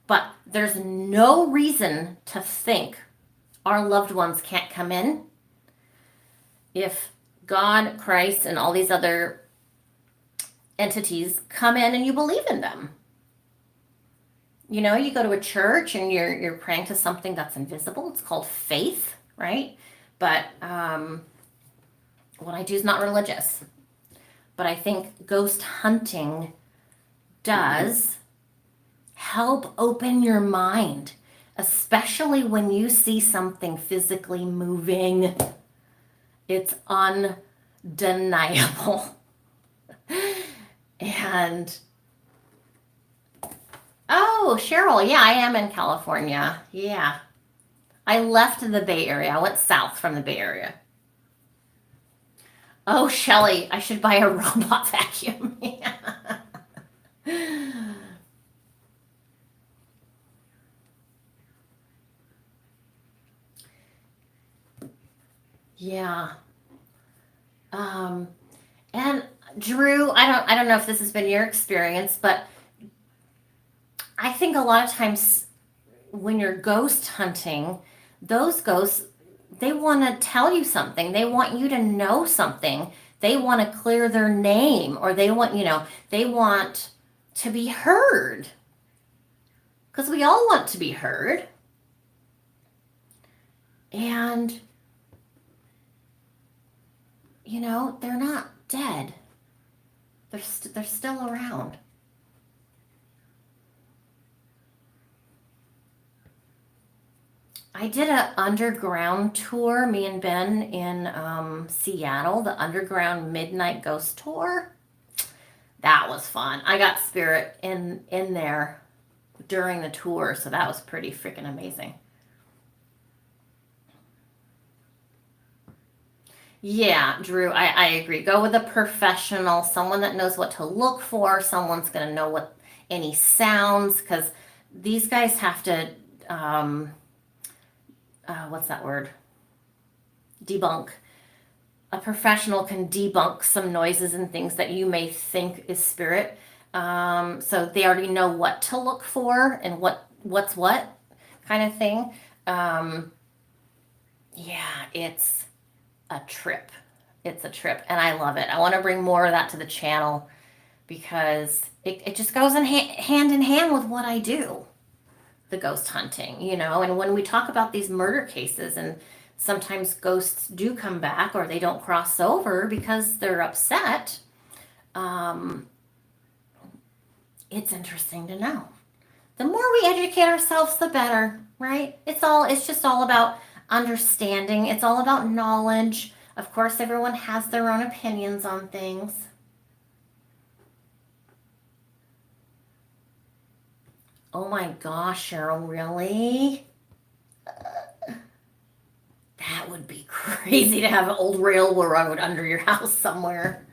But there's no reason to think our loved ones can't come in if God, Christ, and all these other entities come in and you believe in them. You go to a church and you're praying to something that's invisible. It's called faith, right? But what I do is not religious. But I think ghost hunting does help open your mind, especially when you see something physically moving. It's undeniable. And oh, Cheryl, yeah, I am in California. Yeah. I left the Bay Area. I went south from the Bay Area. Oh, Shelly, I should buy a robot vacuum. Yeah. And Drew, I don't know if this has been your experience, but I think a lot of times when you're ghost hunting, those ghosts, they want to tell you something. They want you to know something. They want to clear their name, or they want to be heard. Because we all want to be heard. And they're not dead. They're still around. I did an underground tour, me and Ben, in Seattle, the underground midnight ghost tour. That was fun. I got spirit in there during the tour, so that was pretty freaking amazing. Yeah, Drew, I agree. Go with a professional, someone that knows what to look for, someone's going to know what any sounds, because these guys have to, what's that word? Debunk. A professional can debunk some noises and things that you may think is spirit. So they already know what to look for and what's what kind of thing. Yeah, it's a trip. It's a trip, and I love it. I want to bring more of that to the channel because it just goes hand in hand with what I do, the ghost hunting, and when we talk about these murder cases, and sometimes ghosts do come back or they don't cross over because they're upset, it's interesting to know. The more we educate ourselves, the better, right? It's just all about understanding. It's all about knowledge. Of course, everyone has their own opinions on things. Oh my gosh, Cheryl, really? That would be crazy to have an old railroad under your house somewhere.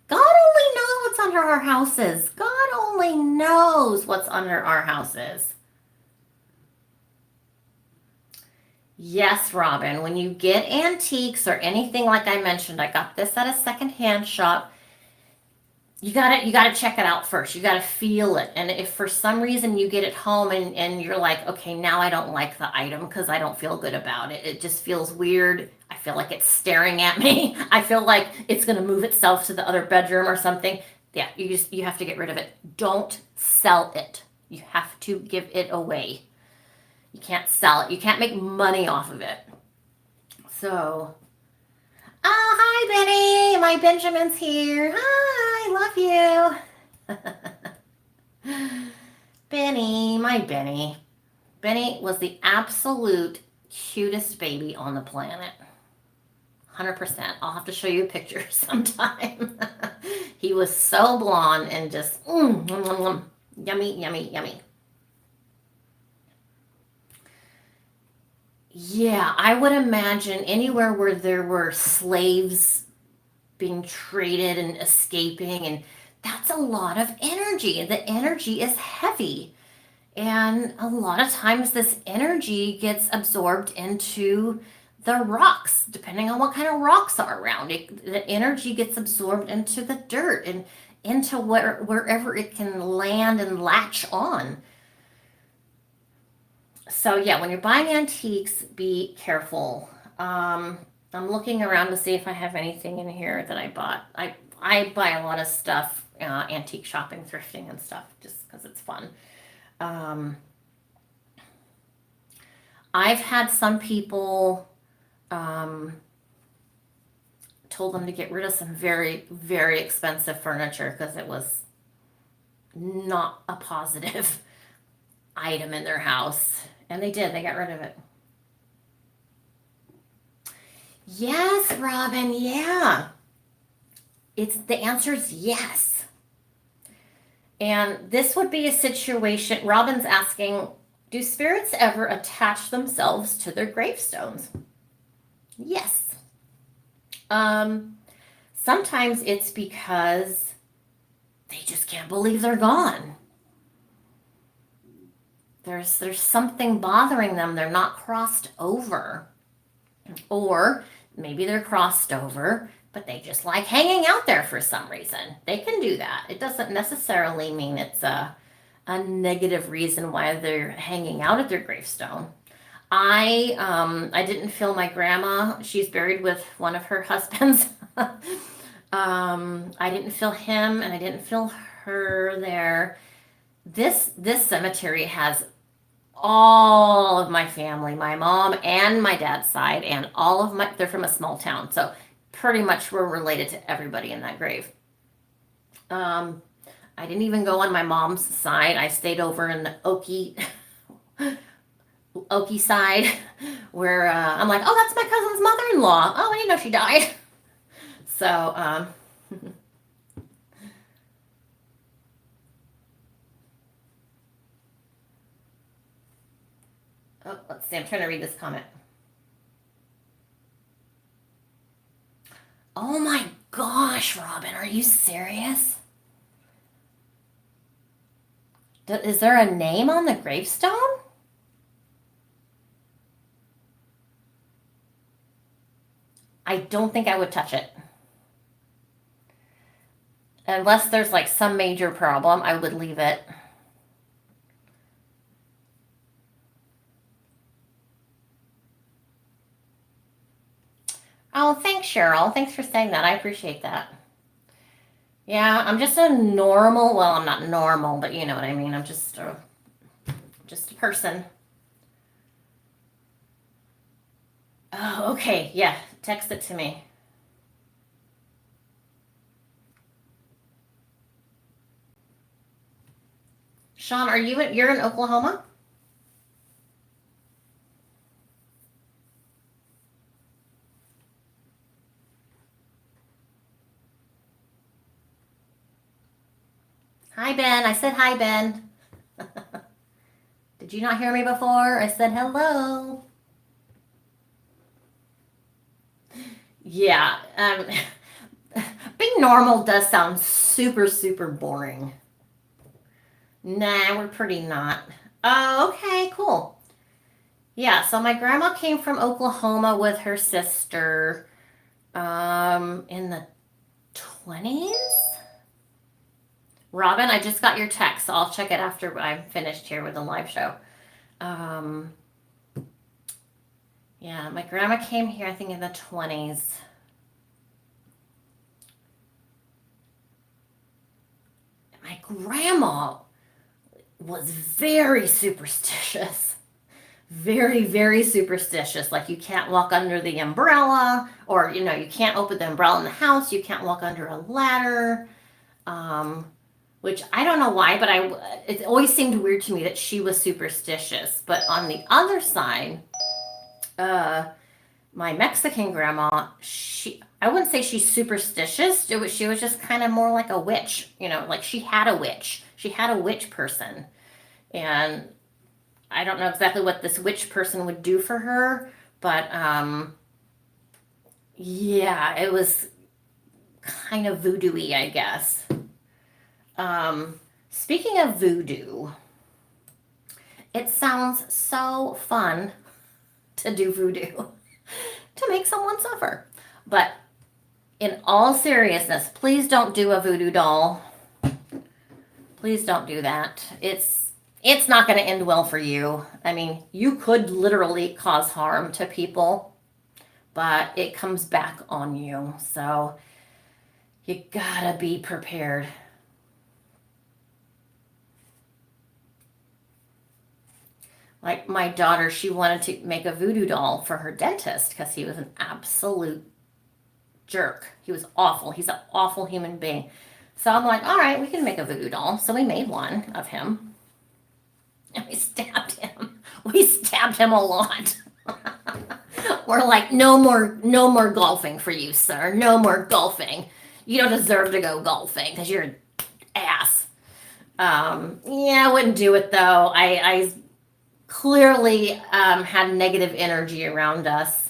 God only knows what's under our houses. God only knows what's under our houses. Yes, Robin, when you get antiques or anything like I mentioned, I got this at a secondhand shop. You gotta check it out first. You gotta feel it. And if for some reason you get it home and you're like, okay, now I don't like the item because I don't feel good about it. It just feels weird. I feel like it's staring at me. I feel like it's gonna move itself to the other bedroom or something. Yeah, you have to get rid of it. Don't sell it. You have to give it away. You can't sell it. You can't make money off of it. So, oh, hi, Benny. My Benjamin's here. Hi, love you. Benny, my Benny. Benny was the absolute cutest baby on the planet. 100%. I'll have to show you a picture sometime. He was so blonde and just yummy, yummy, yummy. Yeah, I would imagine anywhere where there were slaves being traded and escaping, and that's a lot of energy. The energy is heavy. And a lot of times this energy gets absorbed into the rocks, depending on what kind of rocks are around. The energy gets absorbed into the dirt and into wherever it can land and latch on. So yeah, when you're buying antiques, be careful. I'm looking around to see if I have anything in here that I bought. I buy a lot of stuff, antique shopping, thrifting, and stuff, just because it's fun. I've had some people told them to get rid of some very, very expensive furniture because it was not a positive item in their house. And they did, they got rid of it. Yes, Robin, yeah. The answer is yes. And this would be a situation, Robin's asking, do spirits ever attach themselves to their gravestones? Yes. Sometimes it's because they just can't believe they're gone. There's something bothering them. They're not crossed over. Or maybe they're crossed over, but they just like hanging out there for some reason. They can do that. It doesn't necessarily mean it's a negative reason why they're hanging out at their gravestone. I didn't feel my grandma. She's buried with one of her husbands. I didn't feel him, and I didn't feel her there. This cemetery has all of my family, my mom and my dad's side, and they're from a small town, so pretty much we're related to everybody in that grave. I didn't even go on my mom's side. I stayed over in the Okie side, where I'm like, oh, that's my cousin's mother-in-law. Oh, I didn't know she died. So, oh, let's see, I'm trying to read this comment. Oh my gosh, Robin, are you serious? Is there a name on the gravestone? I don't think I would touch it. Unless there's like some major problem, I would leave it. Oh, thanks, Cheryl. Thanks for saying that. I appreciate that. Yeah, I'm just a normal, well, I'm not normal, but you know what I mean. I'm just a person. Oh, okay. Yeah, text it to me. Sean, you're in Oklahoma? Hi, Ben. I said hi, Ben. Did you not hear me before? I said hello. Yeah, being normal does sound super, super boring. Nah, we're pretty not. Oh, okay, cool. Yeah, so my grandma came from Oklahoma with her sister in the 20s. Robin, I just got your text, so I'll check it after I'm finished here with the live show. Yeah, my grandma came here, I think, in the 20s. My grandma was very superstitious. Very, very superstitious. Like, you can't walk under the umbrella, or, you can't open the umbrella in the house. You can't walk under a ladder. which I don't know why, but it always seemed weird to me that she was superstitious. But on the other side, my Mexican grandma, I wouldn't say she's superstitious. She was just kind of more like a witch, like she had a witch. She had a witch person. And I don't know exactly what this witch person would do for her, but yeah, it was kind of voodoo-y, I guess. Speaking of voodoo, it sounds so fun to do voodoo to make someone suffer. But in all seriousness, please don't do a voodoo doll. Please don't do that. It's not going to end well for you. I mean, you could literally cause harm to people, but it comes back on you. So you gotta be prepared. Like my daughter, she wanted to make a voodoo doll for her dentist because he was an absolute jerk. He was awful. He's an awful human being. So I'm like, all right, we can make a voodoo doll. So we made one of him. And we stabbed him. We stabbed him a lot. We're like, no more golfing for you, sir. No more golfing. You don't deserve to go golfing because you're an ass. Yeah, I wouldn't do it though. I clearly had negative energy around us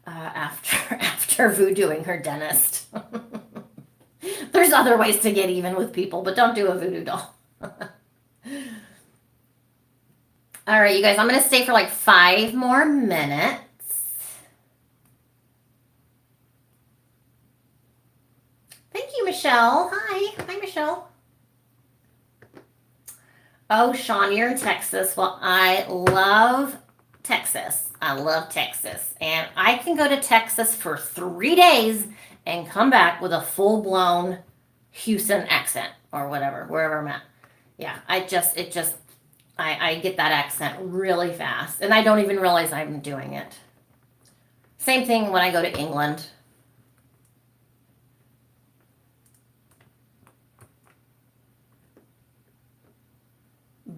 after voodooing her dentist. There's other ways to get even with people, but don't do a voodoo doll. All right, you guys, I'm going to stay for like 5 more minutes. Thank you, Michelle. Hi, Michelle. Oh, Sean, you're in Texas. Well, I love Texas. I love Texas. And I can go to Texas for 3 days and come back with a full-blown Houston accent or whatever, wherever I'm at. Yeah, I get that accent really fast. And I don't even realize I'm doing it. Same thing when I go to England.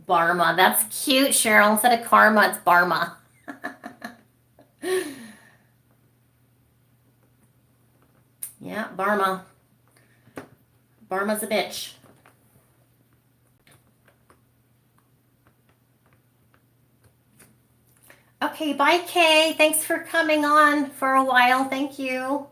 Barma. That's cute, Cheryl. Instead of karma, it's Barma. Yeah, Barma. Barma's a bitch. Okay, bye, Kay. Thanks for coming on for a while. Thank you.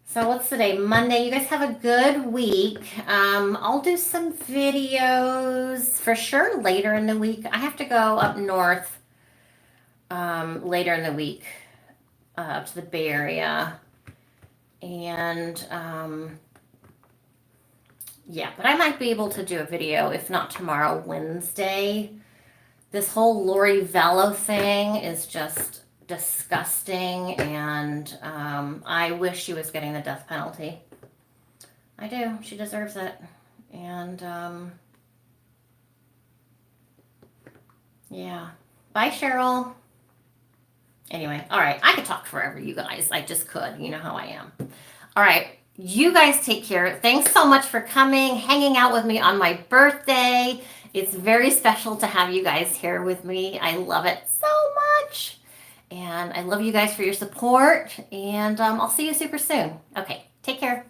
So what's today? Monday. You guys have a good week. I'll do some videos for sure later in the week. I have to go up north later in the week up to the Bay Area. And yeah, but I might be able to do a video, if not tomorrow, Wednesday. This whole Lori Vallow thing is just disgusting, and I wish she was getting the death penalty. I do. She deserves it. And yeah. Bye, Cheryl. Anyway, all right. I could talk forever, you guys. I just could. You know how I am. All right. You guys take care. Thanks so much for coming, hanging out with me on my birthday. It's very special to have you guys here with me. I love it so much. And I love you guys for your support. And I'll see you super soon. Okay. Take care.